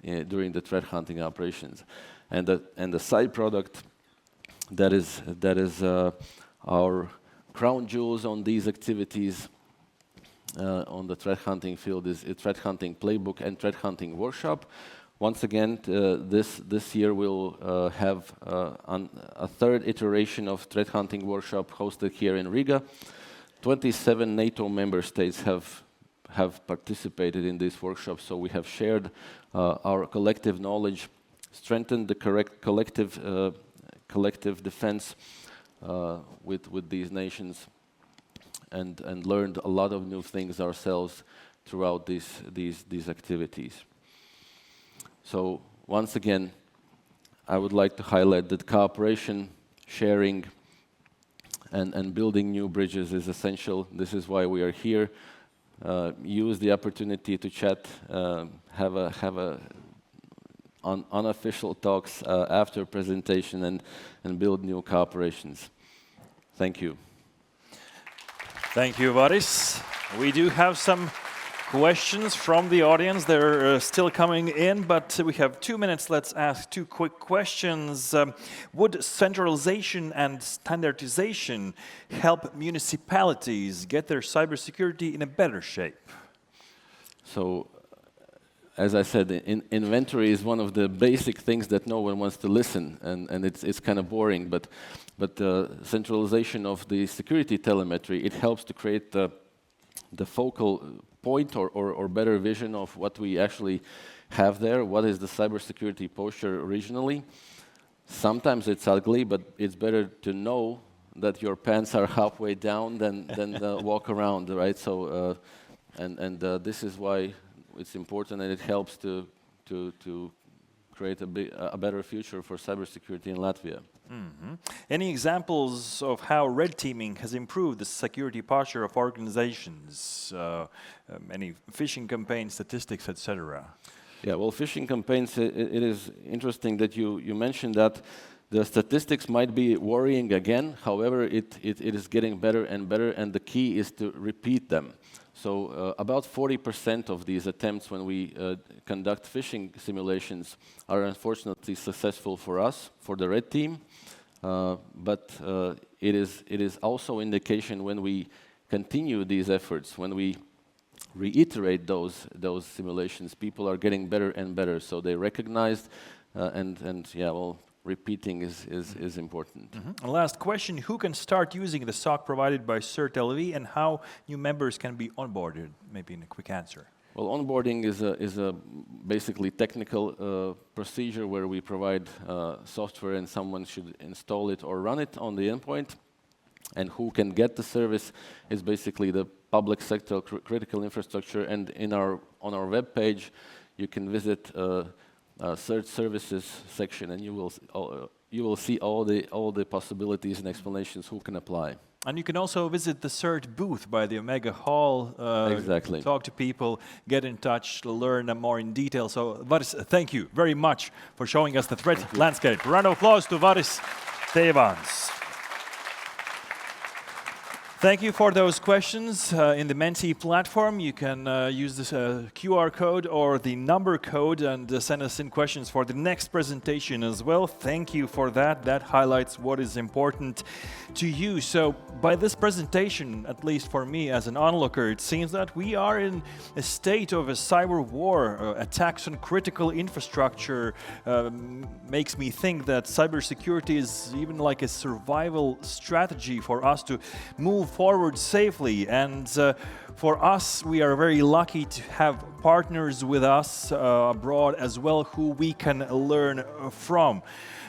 [SPEAKER 4] during the threat hunting operations. And the side product that is our crown jewels on these activities on the threat hunting field is a threat hunting playbook and threat hunting workshop. Once again, this year we'll have a third iteration of threat hunting workshop hosted here in Riga. 27 NATO member states have participated in this workshop, so we have shared our collective knowledge, strengthened the collective defense with these nations, and learned a lot of new things ourselves throughout these activities. So once again, I would like to highlight that cooperation, sharing, and building new bridges is essential. This is why we are here. Use the opportunity to chat, have unofficial talks after presentation, and build new cooperations. Thank you.
[SPEAKER 1] Thank you, Varis. We do have some questions from the audience. They're still coming in, but we have 2 minutes. Let's ask 2 quick questions. Would centralization and standardization help municipalities get their cybersecurity in a better shape?
[SPEAKER 4] So, as I said, inventory is one of the basic things that no one wants to listen, and it's kind of boring, but centralization of the security telemetry, it helps to create the focal point or better vision of what we actually have there, what is the cybersecurity posture regionally. Sometimes it's ugly, but it's better to know that your pants are halfway down than walk around, right? So, this is why it's important, and it helps to create a better future for cybersecurity in Latvia.
[SPEAKER 1] Mm-hmm. Any examples of how red teaming has improved the security posture of organizations? Any phishing campaign statistics, etc.?
[SPEAKER 4] Yeah, well, phishing campaigns, it is interesting that you mentioned that. The statistics might be worrying again, however, it is getting better and better, and the key is to repeat them. So about 40% of these attempts when we conduct phishing simulations are unfortunately successful for us, for the red team, but it is also indication when we continue these efforts, when we reiterate those simulations, people are getting better and better, so they recognized and yeah, well, repeating is important.
[SPEAKER 1] Mm-hmm. Last question, who can start using the SOC provided by CERT.LV, and how new members can be onboarded? Maybe in a quick answer.
[SPEAKER 4] Well, onboarding is a basically technical procedure where we provide software and someone should install it or run it on the endpoint. And who can get the service is basically the public sector critical infrastructure. And on our web page, you can visit CERT services section, and you will see all the possibilities and explanations who can apply.
[SPEAKER 1] And you can also visit the CERT booth by the Omega Hall.
[SPEAKER 4] Exactly.
[SPEAKER 1] Talk to people, get in touch, learn more in detail. So, Varis, thank you very much for showing us the threat landscape. Round of applause to Varis Teivāns. Thank you for those questions. In the Menti platform, you can use this QR code or the number code and send us in questions for the next presentation as well. Thank you for that. That highlights what is important to you. So by this presentation, at least for me as an onlooker, it seems that we are in a state of a cyber war. Attacks on critical infrastructure makes me think that cybersecurity is even like a survival strategy for us to move forward safely, and for us, we are very lucky to have partners with us abroad as well who we can learn from.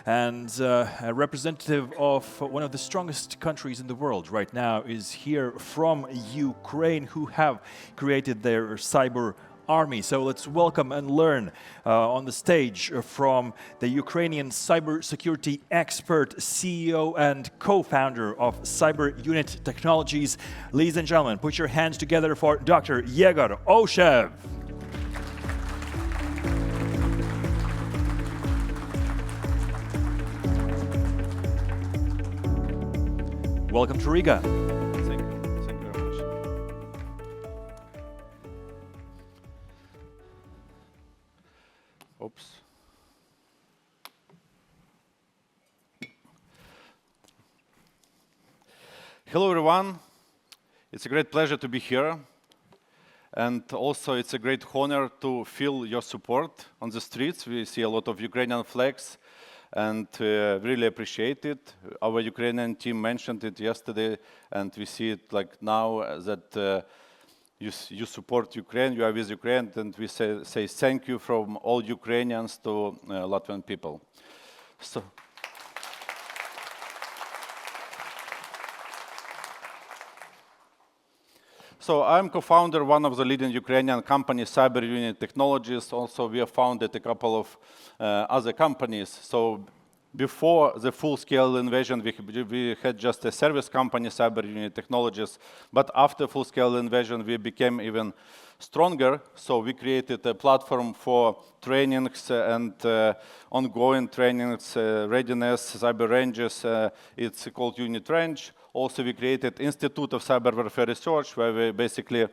[SPEAKER 1] And a representative of one of the strongest countries in the world right now is here from Ukraine, who have created their cyber army. So let's welcome and learn on the stage from the Ukrainian cybersecurity expert, CEO and co-founder of Cyber Unit Technologies. Ladies and gentlemen, put your hands together for Dr. Yegor Aushev. Welcome to Riga.
[SPEAKER 5] Thank you very much. Hello, everyone. It's a great pleasure to be here. And also, it's a great honor to feel your support on the streets. We see a lot of Ukrainian flags, and really appreciate it. Our Ukrainian team mentioned it yesterday, and we see it like now that you support Ukraine, you are with Ukraine, and we say thank you from all Ukrainians to Latvian people. So I'm co-founder, one of the leading Ukrainian companies, Cyber Technologies. Also, we have founded a couple of other companies. So before the full-scale invasion, we had just a service company, Cyber Technologies. But after full-scale invasion, we became even stronger. So we created a platform for trainings and ongoing trainings, readiness, cyber ranges. It's called Unit Range. Also, we created Institute of Cyber Warfare Research, where we basically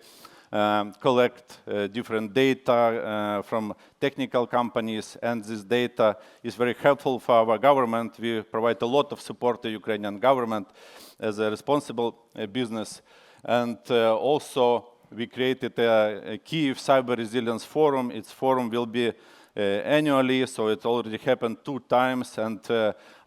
[SPEAKER 5] collect different data from technical companies, and this data is very helpful for our government. We provide a lot of support to the Ukrainian government as a responsible business. And also, we created a Kyiv Cyber Resilience Forum. Its forum will be annually, so it already happened 2 times, and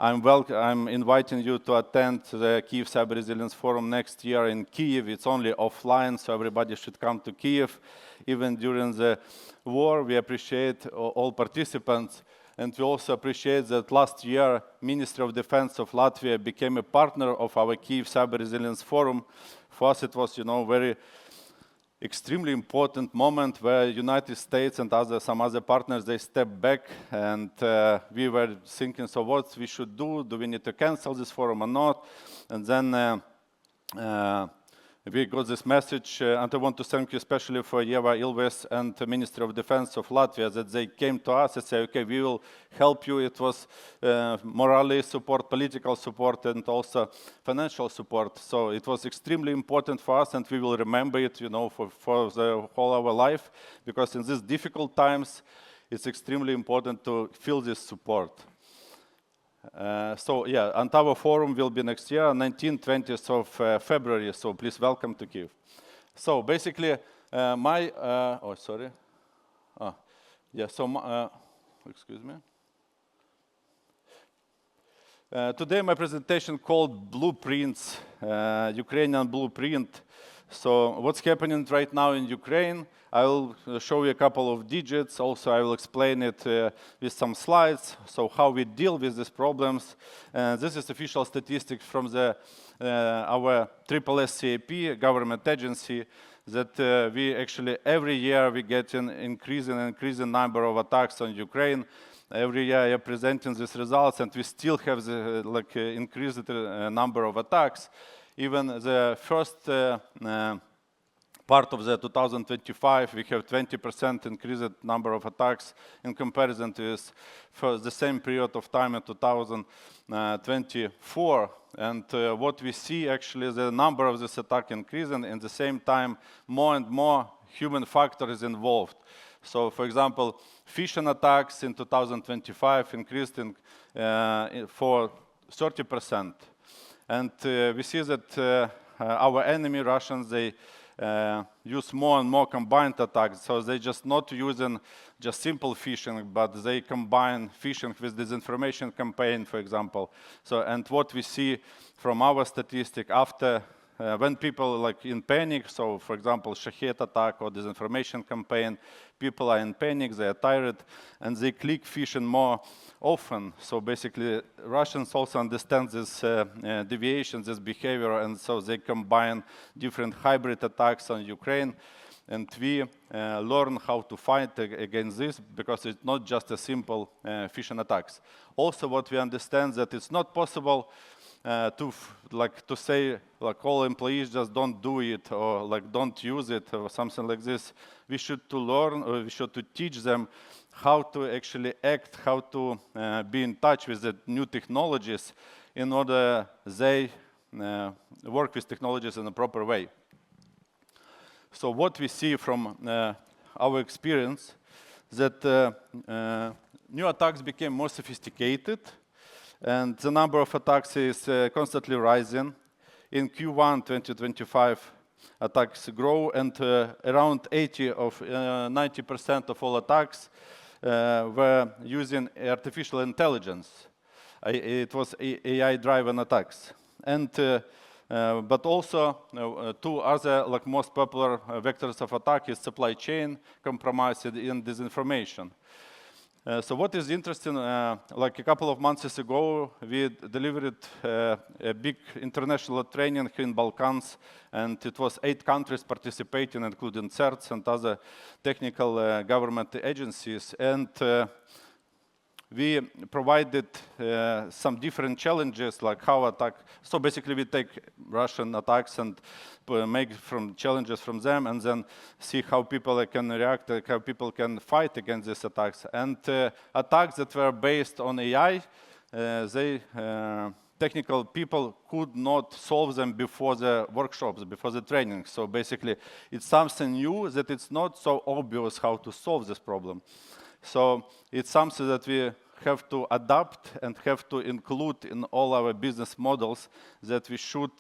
[SPEAKER 5] I'm inviting you to attend the Kyiv Cyber Resilience Forum next year in Kyiv. It's only offline, so everybody should come to Kyiv. Even during the war, we appreciate all participants, and we also appreciate that last year, Ministry of Defense of Latvia became a partner of our Kyiv Cyber Resilience Forum. For us, it was, very extremely important moment where United States and some other partners, they stepped back, and we were thinking, so what we should do? Do we need to cancel this forum or not? And then we got this message, and I want to thank you especially for Yegor Aushev and the Ministry of Defense of Latvia, that they came to us and said, okay, we will help you. It was morally support, political support, and also financial support. So it was extremely important for us, and we will remember it, for the whole of our life, because in these difficult times, it's extremely important to feel this support. And our forum will be next year, 19th, 20th of February, so please welcome to Kyiv. So basically, excuse me. Today my presentation called Blueprints, Ukrainian Blueprint. So what's happening right now in Ukraine? I will show you a couple of digits. Also, I will explain it with some slides. So how we deal with these problems. This is official statistics from our CERT.LV government agency, that we actually every year we get an increasing number of attacks on Ukraine. Every year I am presenting these results, and we still have the increased number of attacks. Even the first part of the 2025, we have 20% increased number of attacks in comparison to for the same period of time in 2024. And what we see actually, the number of this attack increasing, and at the same time, more and more human factor is involved. So, for example, phishing attacks in 2025 increased for 30%. And we see that our enemy, Russians, they use more and more combined attacks. So they just not using just simple phishing, but they combine phishing with disinformation campaign, for example. So, and what we see from our statistic after when people in panic, so for example, Shahed attack or disinformation campaign, people are in panic, they are tired, and they click phishing more often. So basically, Russians also understand this deviation, this behavior, and so they combine different hybrid attacks on Ukraine. And we learn how to fight against this, because it's not just a simple phishing attacks. Also, what we understand that it's not possible to say all employees just don't do it, or don't use it, or something like this. We should to learn, or we should to teach them how to actually act, how to be in touch with the new technologies in order they work with technologies in a proper way. So what we see from our experience, that new attacks became more sophisticated, and the number of attacks is constantly rising. in Q1 2025, attacks grow, and around 90% of all attacks were using artificial intelligence. It was AI-driven attacks. And but also, two other most popular vectors of attack is supply chain compromise and disinformation. So what is interesting, like a couple of months ago, we delivered a big international training in Balkans, and it was 8 countries participating, including CERTs and other technical government agencies. And we provided some different challenges, like how attack. So basically, we take Russian attacks and make challenges from them, and then see how people can react, how people can fight against these attacks. And attacks that were based on AI, technical people could not solve them before the workshops, before the training. So basically, it's something new that it's not so obvious how to solve this problem. So it's something that we have to adapt and have to include in all our business models, that we should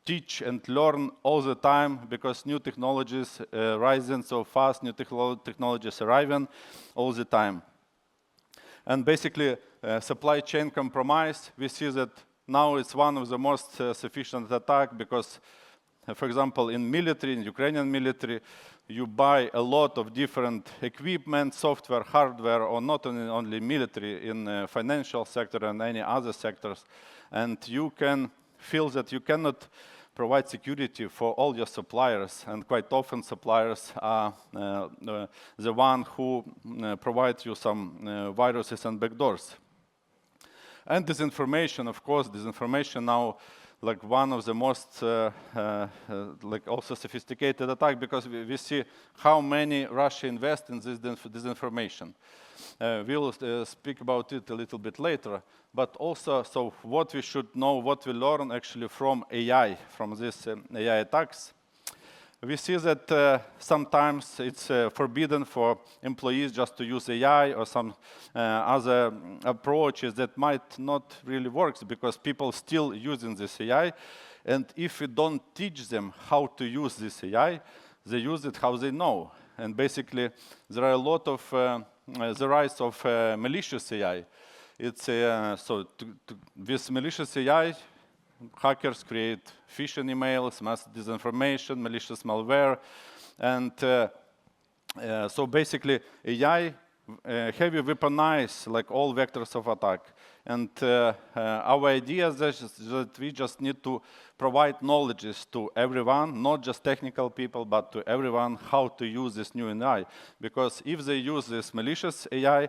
[SPEAKER 5] teach and learn all the time, because new technologies rising so fast, new technologies arriving all the time. And basically, supply chain compromise, we see that now it's one of the most sufficient attack, because, for example, in military, in Ukrainian military, you buy a lot of different equipment, software, hardware, or not only military, in financial sector and any other sectors. And you can feel that you cannot provide security for all your suppliers. And quite often suppliers are the one who provide you some viruses and backdoors. And disinformation, of course, disinformation now, like one of the most like also sophisticated attack, because we see how many Russia invest in this disinformation. We'll speak about it a little bit later, but also, so what we should know, what we learn actually from AI, from these AI attacks. We see that sometimes it's forbidden for employees just to use AI or some other approaches that might not really work, because people still using this AI. And if we don't teach them how to use this AI, they use it how they know. And basically, there are a lot of the rise of malicious AI. It's with malicious AI, hackers create phishing emails, mass disinformation, malicious malware, and so basically AI heavy weaponize like all vectors of attack. And our idea is that we just need to provide knowledge to everyone, not just technical people, but to everyone, how to use this new AI. Because if they use this malicious AI,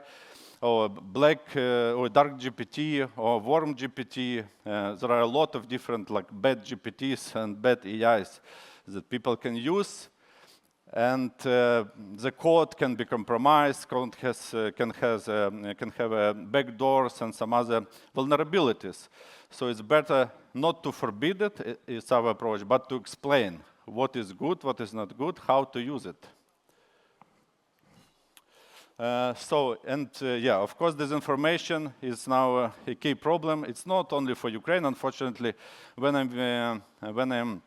[SPEAKER 5] or black or dark GPT or warm GPT, there are a lot of different like bad GPTs and bad AIs that people can use, and the code can be compromised, code can have backdoors and some other vulnerabilities. So it's better not to forbid it, it's our approach, but to explain what is good, what is not good, how to use it. Yeah, of course, disinformation is now a key problem. It's not only for Ukraine, unfortunately. When I'm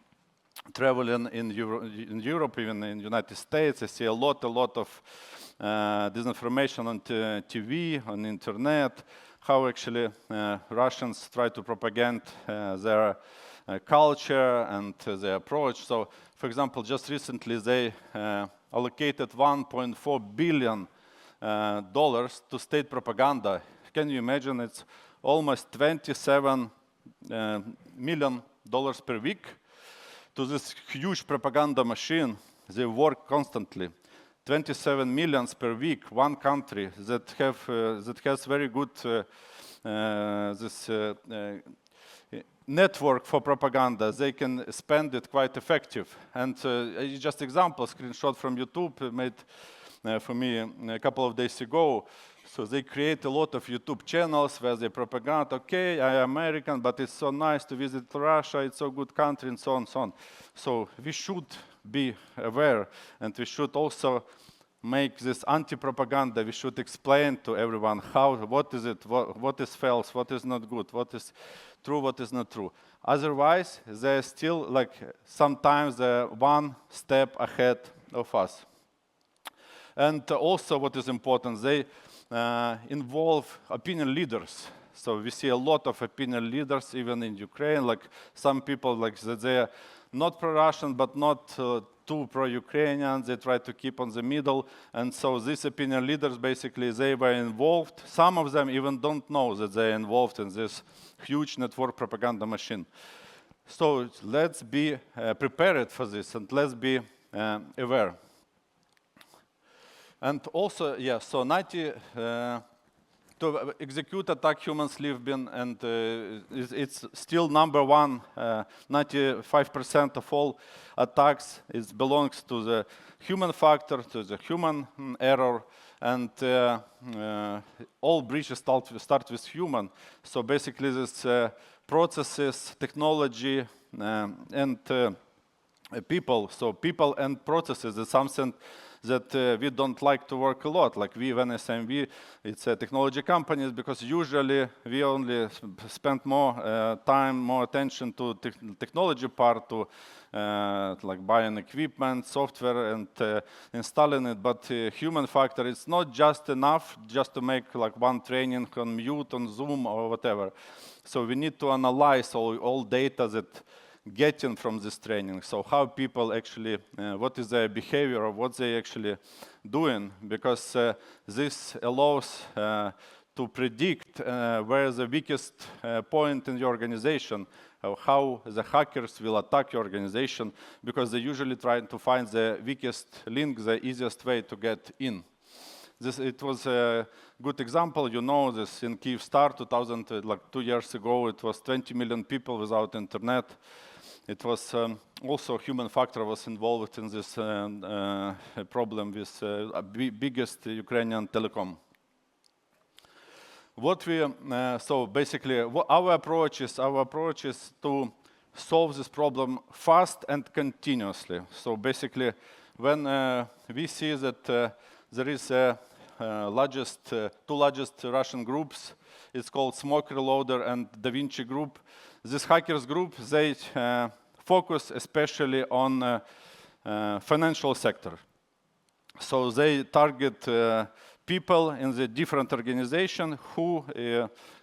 [SPEAKER 5] traveling in Europe, even in the United States, I see a lot of disinformation on TV, on internet, how actually Russians try to propagate their culture and their approach. So, for example, just recently they allocated $1.4 billion to state propaganda. Can you imagine? It's almost $27 million per week to this huge propaganda machine. They work constantly. 27 million per week, one country that has very good network for propaganda. They can spend it quite effective. And just example, screenshot from YouTube made for me a couple of days ago. So they create a lot of YouTube channels where they propagate, okay, I am American, but it's so nice to visit Russia, it's so good country, and so on, so on. So we should be aware, and we should also make this anti-propaganda. We should explain to everyone what is it, what is false, what is not good, what is true, what is not true. Otherwise, they're still like sometimes one step ahead of us. And also what is important, they involve opinion leaders. So we see a lot of opinion leaders, even in Ukraine, like some people like that they are not pro-Russian, but not too pro-Ukrainian. They try to keep on the middle. And so these opinion leaders, basically, they were involved. Some of them even don't know that they're involved in this huge network propaganda machine. So let's be prepared for this, and let's be aware. And also, yeah, so 90, to execute attack, humans live in, and it's still number one. 95% of all attacks belongs to the human factor, to the human error, and all breaches start with human. So basically, this processes, technology, and people. So people and processes is something that we don't like to work a lot. Like we, when SMV, it's a technology companies, because usually we only spend more time, more attention to technology part, to like buying equipment, software, and installing it. But human factor, it's not just enough just to make like one training on Mute, on Zoom, or whatever. So we need to analyze all data that getting from this training. So how people actually, what is their behavior, or what they actually doing, because this allows to predict where the weakest point in your organization, how the hackers will attack your organization, because they usually try to find the weakest link, the easiest way to get in. It was a good example. You know this in Kyivstar 2 years ago, it was 20 million people without internet. It was also human factor was involved in this problem with biggest Ukrainian telecom. What we so basically our approach is to solve this problem fast and continuously. So basically, when we see that there is two largest Russian groups, it's called Smoke Reloader and Da Vinci Group. This hackers group, they focus especially on financial sector. So they target people in the different organization who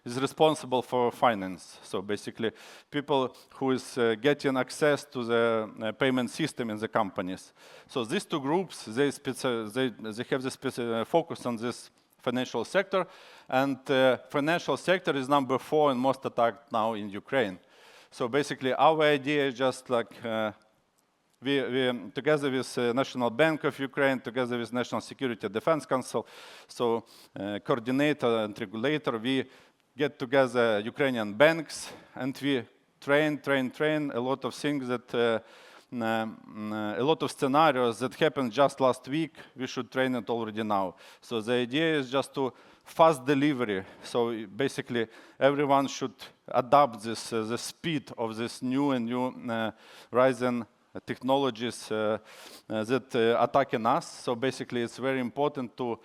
[SPEAKER 5] is responsible for finance. So basically, people who is getting access to the payment system in the companies. So these two groups, they have the focus on this financial sector, and financial sector is number 4 and most attacked now in Ukraine. So basically, our idea is just like we together with National Bank of Ukraine, together with National Security and Defense Council, so coordinator and regulator, we get together Ukrainian banks, and we train a lot of things that a lot of scenarios that happened just last week, we should train it already now. So the idea is just to fast delivery. So basically, everyone should adapt this the speed of this new rising technologies that attacking us. So basically, it's very important to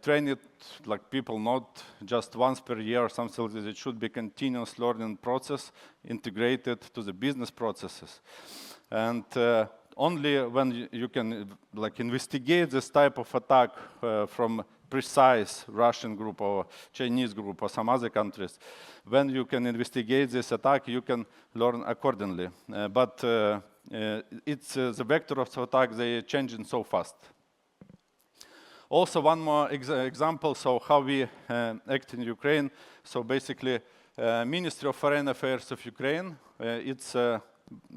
[SPEAKER 5] train it like people, not just once per year or something like this. It should be continuous learning process integrated to the business processes. And only when you can like investigate this type of attack from precise Russian group or Chinese group or some other countries, when you can investigate this attack, you can learn accordingly. But it's the vector of the attack, they are changing so fast. Also, one more example, so how we act in Ukraine. So basically, Ministry of Foreign Affairs of Ukraine, it's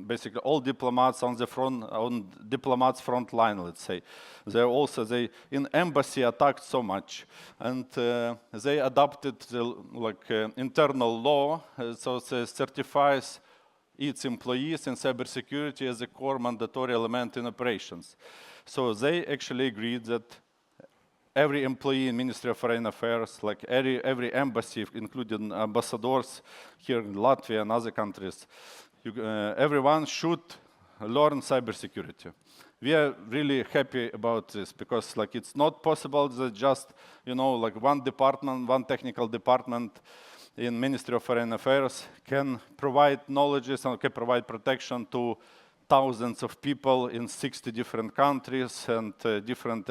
[SPEAKER 5] basically all diplomats on the front, on diplomats front line, let's say. They in embassy attacked so much, and they adopted the internal law, so it certifies its employees in cybersecurity as a core mandatory element in operations. So they actually agreed that every employee in Ministry of Foreign Affairs, like every embassy, including ambassadors here in Latvia and other countries, everyone should learn cybersecurity. We are really happy about this because it's not possible that just, like one department, one technical department in Ministry of Foreign Affairs can provide knowledge and can provide protection to thousands of people in 60 different countries and different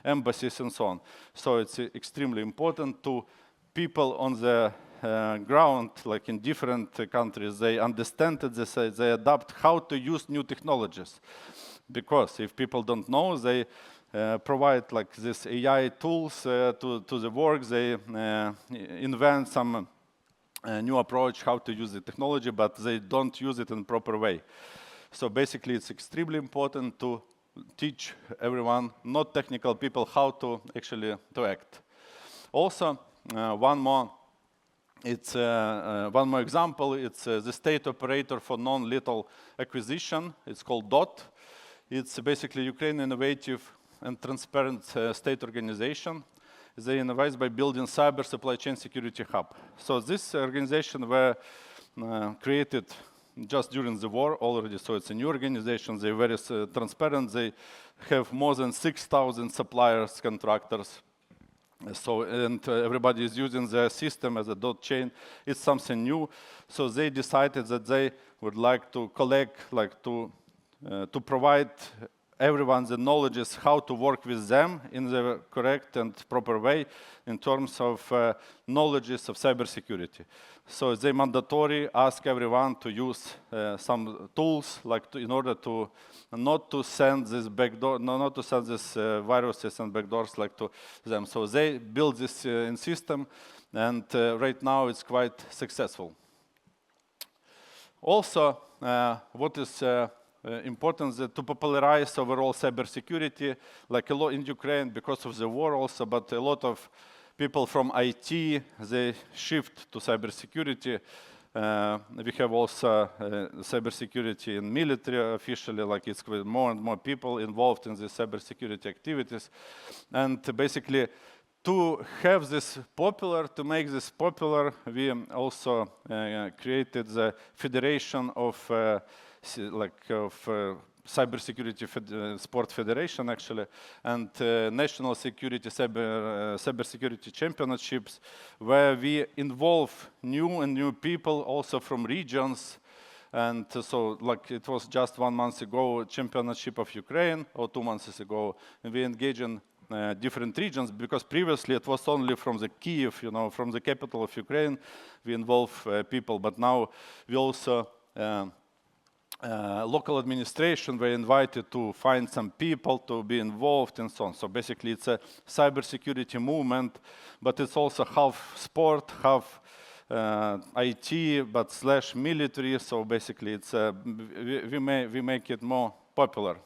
[SPEAKER 5] embassies and so on. So it's extremely important to people on the ground, like in different countries. They understand it, they adapt how to use new technologies. Because if people don't know, they provide like this AI tools to the work. They invent some new approach how to use the technology, but they don't use it in proper way. So basically, it's extremely important to teach everyone, not technical people, how to actually to act. Also, one more example. It's the state operator for non-lethal acquisition. It's called DOT. It's basically Ukrainian innovative and transparent state organization. They innovate by building cyber supply chain security hub. So this organization were created just during the war already, so it's a new organization. They're very transparent. They have more than 6,000 suppliers, contractors. So, and everybody is using their system as a dot chain. It's something new. So they decided that they would like to collect, like to provide everyone the knowledge is how to work with them in the correct and proper way in terms of knowledges of cybersecurity. So they mandatory ask everyone to use some tools like in order to not to send this backdoor, not to send this viruses and backdoors like to them. So they build this in system, and right now it's quite successful. Also, what is important is to popularize overall cybersecurity, like a lot in Ukraine because of the war also, but a lot of people from IT, they shift to cybersecurity. We have also cybersecurity in military officially, like it's with more and more people involved in the cybersecurity activities. And basically, to have this popular, to make this popular, we also created the Federation of Cybersecurity Sport Federation, actually, and National Security Cybersecurity Championships, where we involve new people also from regions. And so, like it was just 1 month ago, Championship of Ukraine, or 2 months ago, and we engage in different regions, because previously it was only from the Kyiv, you know, from the capital of Ukraine, we involve people, but now we also local administration were invited to find some people to be involved and so on. So basically it's a cybersecurity movement, but it's also half sport, half IT, but / military. So basically it's we make it more popular.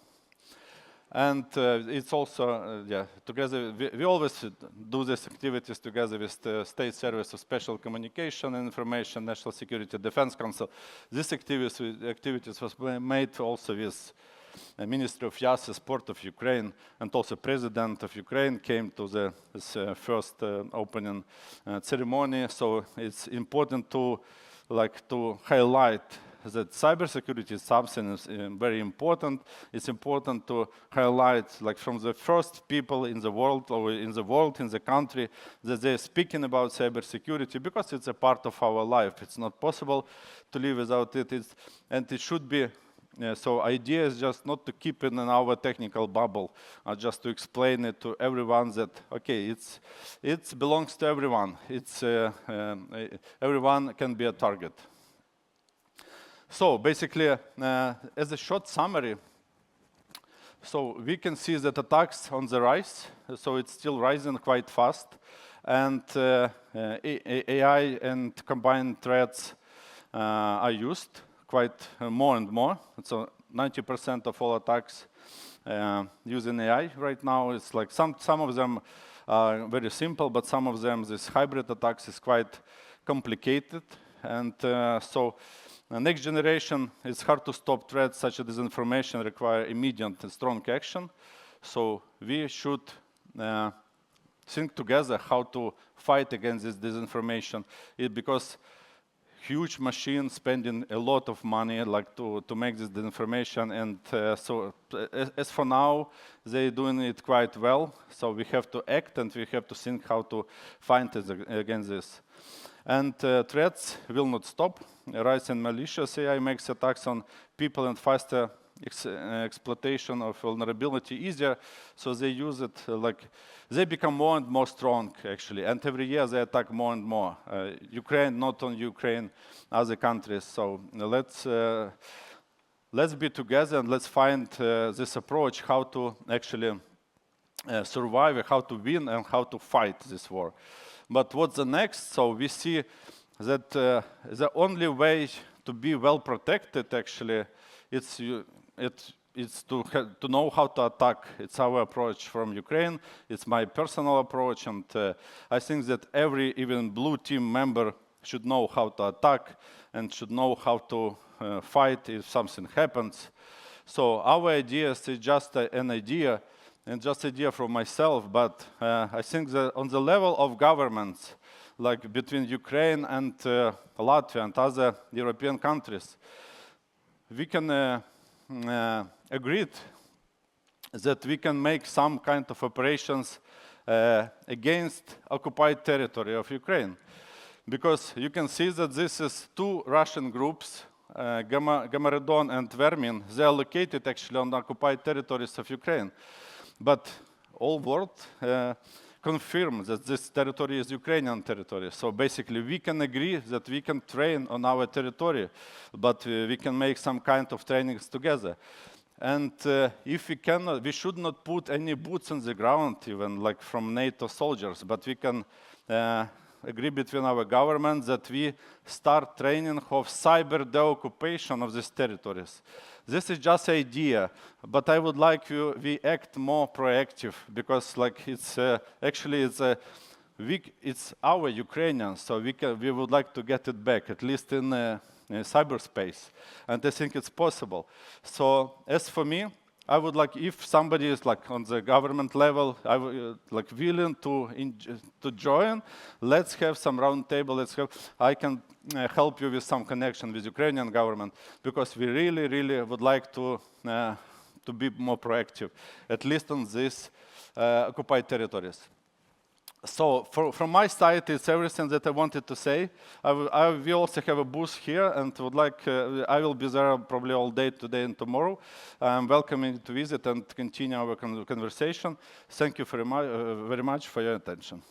[SPEAKER 5] And it's also, together, we always do these activities together with the State Service of Special Communication and Information, National Security Defense Council. These activities was made also with the Ministry of Youth and Sport of Ukraine, and also President of Ukraine came to this first opening ceremony. So it's important to highlight that cybersecurity is something very important. It's important to highlight, like from the first people in the world, or in the country, that they're speaking about cybersecurity, because it's a part of our life. It's not possible to live without it. And it should be. So idea is just not to keep it in our technical bubble, just to explain it to everyone that, okay, it belongs to everyone. It's everyone can be a target. So basically, as a short summary, so we can see that attacks on the rise, so it's still rising quite fast, and AI and combined threats are used quite more and more. So 90% of all attacks using AI right now. It's like some of them are very simple, but some of them, this hybrid attacks, is quite complicated, and so. Next generation, it's hard to stop threats such as disinformation require immediate and strong action. So we should think together how to fight against this disinformation. Because huge machines spending a lot of money like to make this disinformation, and so as for now, they're doing it quite well. So we have to act, and we have to think how to fight against this. And threats will not stop. Rise in malicious AI makes attacks on people and faster exploitation of vulnerability easier, so they use it they become more and more strong, actually, and every year they attack more and more. Ukraine, not on Ukraine, other countries. So let's be together and let's find this approach, how to actually survive, how to win, and how to fight this war. But what's the next? So we see that the only way to be well protected, actually, it's to know how to attack. It's our approach from Ukraine. It's my personal approach, and I think that every, even blue team member, should know how to attack and should know how to fight if something happens. So our idea is just an idea, and just idea from myself, but I think that on the level of governments, like between Ukraine and Latvia and other European countries, we can agree that we can make some kind of operations against occupied territory of Ukraine. Because you can see that this is two Russian groups, Gamaredon and Vermin. They are located actually on the occupied territories of Ukraine. But all world confirm that this territory is Ukrainian territory. So basically we can agree that we can train on our territory, but we can make some kind of trainings together. And if we cannot, we should not put any boots on the ground, even like from NATO soldiers, but we can agree between our governments that we start training of cyber deoccupation of these territories. This is just an idea, but I would like we act more proactive, because like it's actually it's our Ukrainian, so we would like to get it back, at least in cyberspace, and I think it's possible. So as for me, I would like, if somebody is like on the government level, I would like willing to join. Let's have some round table. I can help you with some connection with Ukrainian government, because we really would like to be more proactive, at least on these occupied territories. So from my side, it's everything that I wanted to say. We also have a booth here, and would like I will be there probably all day today and tomorrow. I'm welcoming you to visit and continue our conversation. Thank you very much for your attention.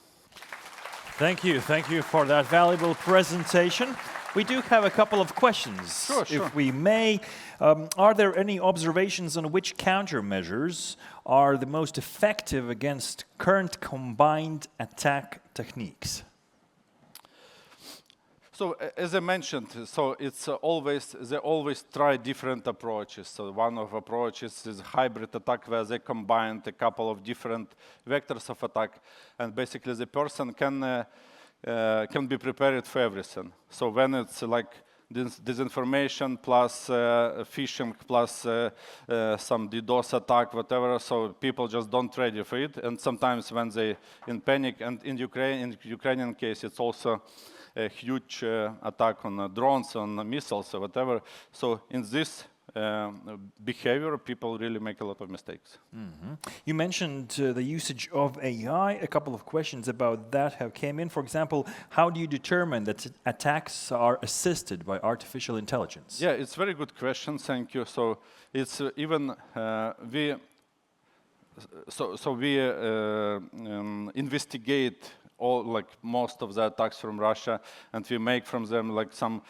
[SPEAKER 1] Thank you for that valuable presentation. We do have a couple of questions,
[SPEAKER 5] Sure.
[SPEAKER 1] if we may. Are there any observations on which countermeasures are the most effective against current combined attack techniques?
[SPEAKER 5] So as I mentioned, so it's they always try different approaches. So one of approaches is hybrid attack, where they combined a couple of different vectors of attack, and basically the person can be prepared for everything. So when it's like disinformation plus phishing plus some DDoS attack, whatever, so people just don't ready for it. And sometimes when they in panic, and in Ukrainian case, it's also a huge attack on drones, on missiles, or whatever. So in this behavior, people really make a lot of mistakes.
[SPEAKER 1] Mm-hmm. You mentioned the usage of AI. A couple of questions about that have came in. For example, how do you determine that attacks are assisted by artificial intelligence?
[SPEAKER 5] Yeah, it's a very good question. Thank you. So it's even we investigate all, like most of the attacks from Russia, and we make from them like some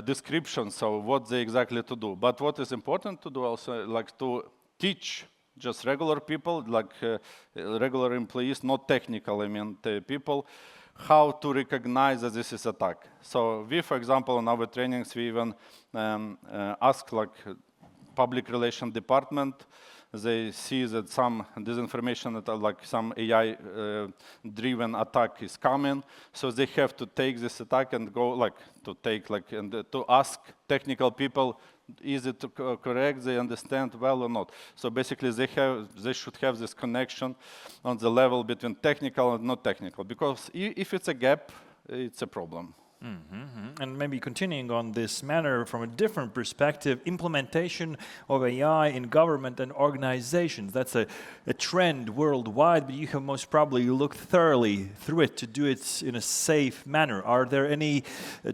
[SPEAKER 5] descriptions of what they exactly to do. But what is important to do also, like to teach just regular people, like regular employees, not technical, I mean, the people, how to recognize that this is attack. So we, for example, in our trainings, we even ask like public relations department. They see that some disinformation, like some AI-driven attack is coming, so they have to take this attack and go like to take like and to ask technical people, is it correct? They understand well or not? So basically, they should have this connection on the level between technical and not technical, because if it's a gap, it's a problem.
[SPEAKER 1] And maybe continuing on this manner from a different perspective, implementation of AI in government and organizations. That's a trend worldwide, but you have most probably looked thoroughly through it to do it in a safe manner. Are there any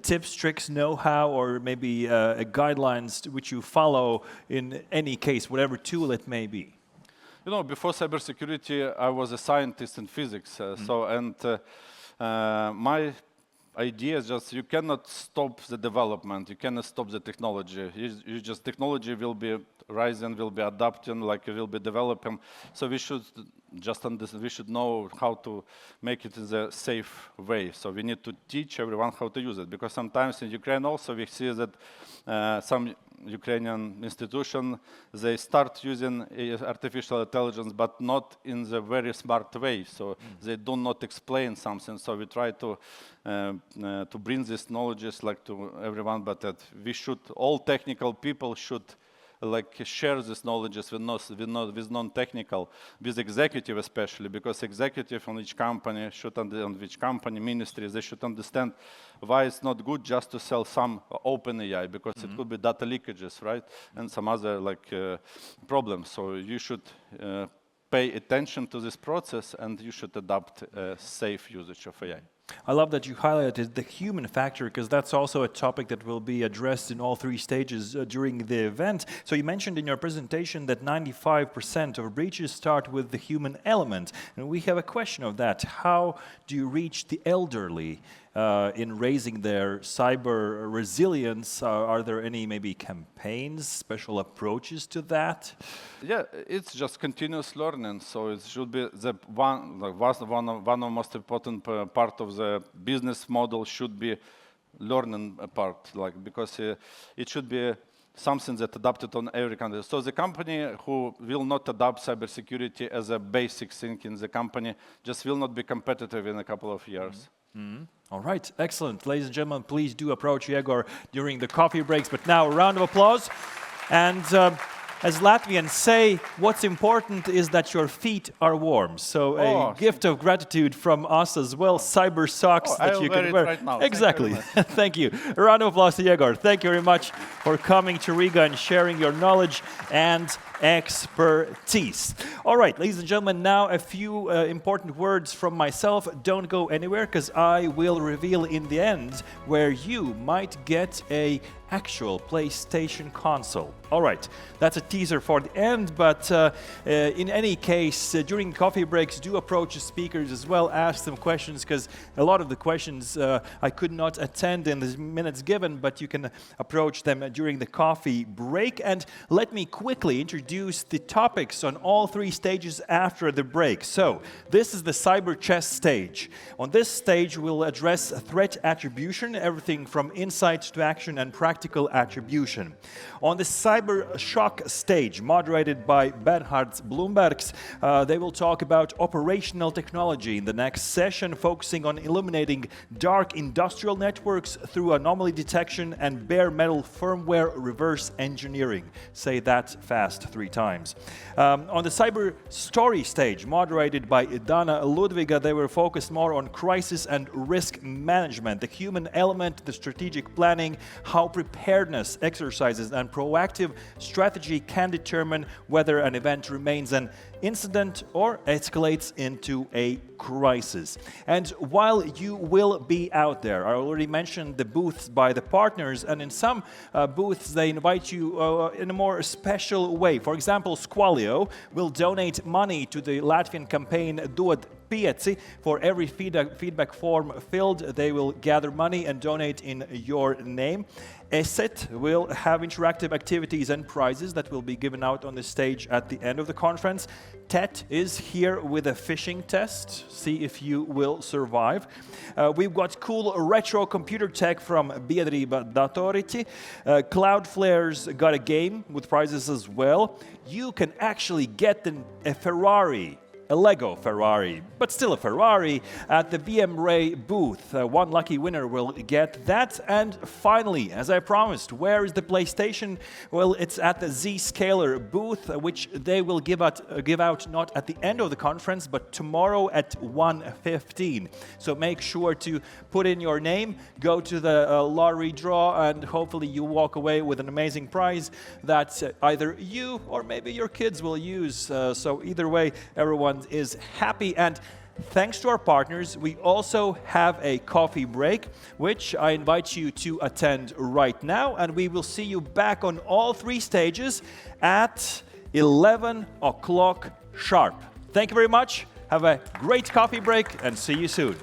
[SPEAKER 1] tips, tricks, know-how, or maybe guidelines which you follow in any case, whatever tool it may be?
[SPEAKER 5] You know, before cybersecurity, I was a scientist in physics. My idea is just you cannot stop the development, you cannot stop the technology. Technology will be rising, will be adapting, like it will be developing. So we should we should know how to make it in a safe way. So we need to teach everyone how to use it, because sometimes in Ukraine also we see that some Ukrainian institution, they start using artificial intelligence, but not in the very smart way. So they do not explain something. So we try to bring this knowledge like to everyone, but that we should, all technical people should like share this knowledge with non-technical, with executive especially, because executive on each company should, on which company, ministries, they should understand why it's not good just to sell some open AI, because it could be data leakages, right? And some other like problems. So you should pay attention to this process, and you should adopt a safe usage of AI.
[SPEAKER 1] I love that you highlighted the human factor, because that's also a topic that will be addressed in all three stages during the event. So you mentioned in your presentation that 95% of breaches start with the human element. And we have a question of that. How do you reach the elderly in raising their cyber resilience? Are there any maybe campaigns, special approaches to that?
[SPEAKER 5] Yeah, it's just continuous learning. So it should be the one of the most important part of the business model should be learning part, like, because it should be something that adapted on every country. So the company who will not adopt cybersecurity as a basic thing in the company just will not be competitive in a couple of years.
[SPEAKER 1] All right, excellent. Ladies and gentlemen, please do approach Yegor during the coffee breaks. But now a round of applause. And as Latvians say, what's important is that your feet are warm. So a gift of gratitude from us as well, cyber socks that you can wear.
[SPEAKER 5] Right now.
[SPEAKER 1] Exactly. Thank you. A round of applause to Yegor. Thank you very much for coming to Riga and sharing your knowledge and expertise. All right, ladies and gentlemen, now a few important words from myself. Don't go anywhere, because I will reveal in the end where you might get a actual PlayStation console. All right, that's a teaser for the end, but in any case, during coffee breaks, do approach the speakers as well, ask them questions, because a lot of the questions I could not attend in the minutes given, but you can approach them during the coffee break. And let me quickly introduce the topics on all three stages after the break. So, this is the cyber chess stage. On this stage, we'll address threat attribution, everything from insight to action and practical attribution. On the cyber shock stage, moderated by Bernhards Bloombergs, they will talk about operational technology in the next session, focusing on illuminating dark industrial networks through anomaly detection and bare metal firmware reverse engineering. Say that fast 3 times. On the cyber story stage, moderated by Dana Ludviga, they were focused more on crisis and risk management, the human element, the strategic planning, how preparedness exercises and proactive strategy can determine whether an event remains an incident or escalates into a crisis. And while you will be out there, I already mentioned the booths by the partners, and in some booths they invite you in a more special way. For example, Squalio will donate money to the Latvian campaign Dod Pieci. For every feedback form filled, they will gather money and donate in your name. ESET will have interactive activities and prizes that will be given out on the stage at the end of the conference. TET is here with a phishing test. See if you will survive. We've got cool retro computer tech from Biedrība Datoriti. Cloudflare's got a game with prizes as well. You can actually get a Ferrari a Lego Ferrari, but still a Ferrari, at the BMW booth. One lucky winner will get that. And finally, as I promised, where is the PlayStation? Well, it's at the Zscaler booth, which they will give out not at the end of the conference, but tomorrow at 1:15. So make sure to put in your name, go to the lottery draw, and hopefully you walk away with an amazing prize that either you or maybe your kids will use. So either way, everyone is happy. And thanks to our partners, we also have a coffee break, which I invite you to attend right now. And we will see you back on all three stages at 11 o'clock sharp. Thank you very much. Have a great coffee break and see you soon.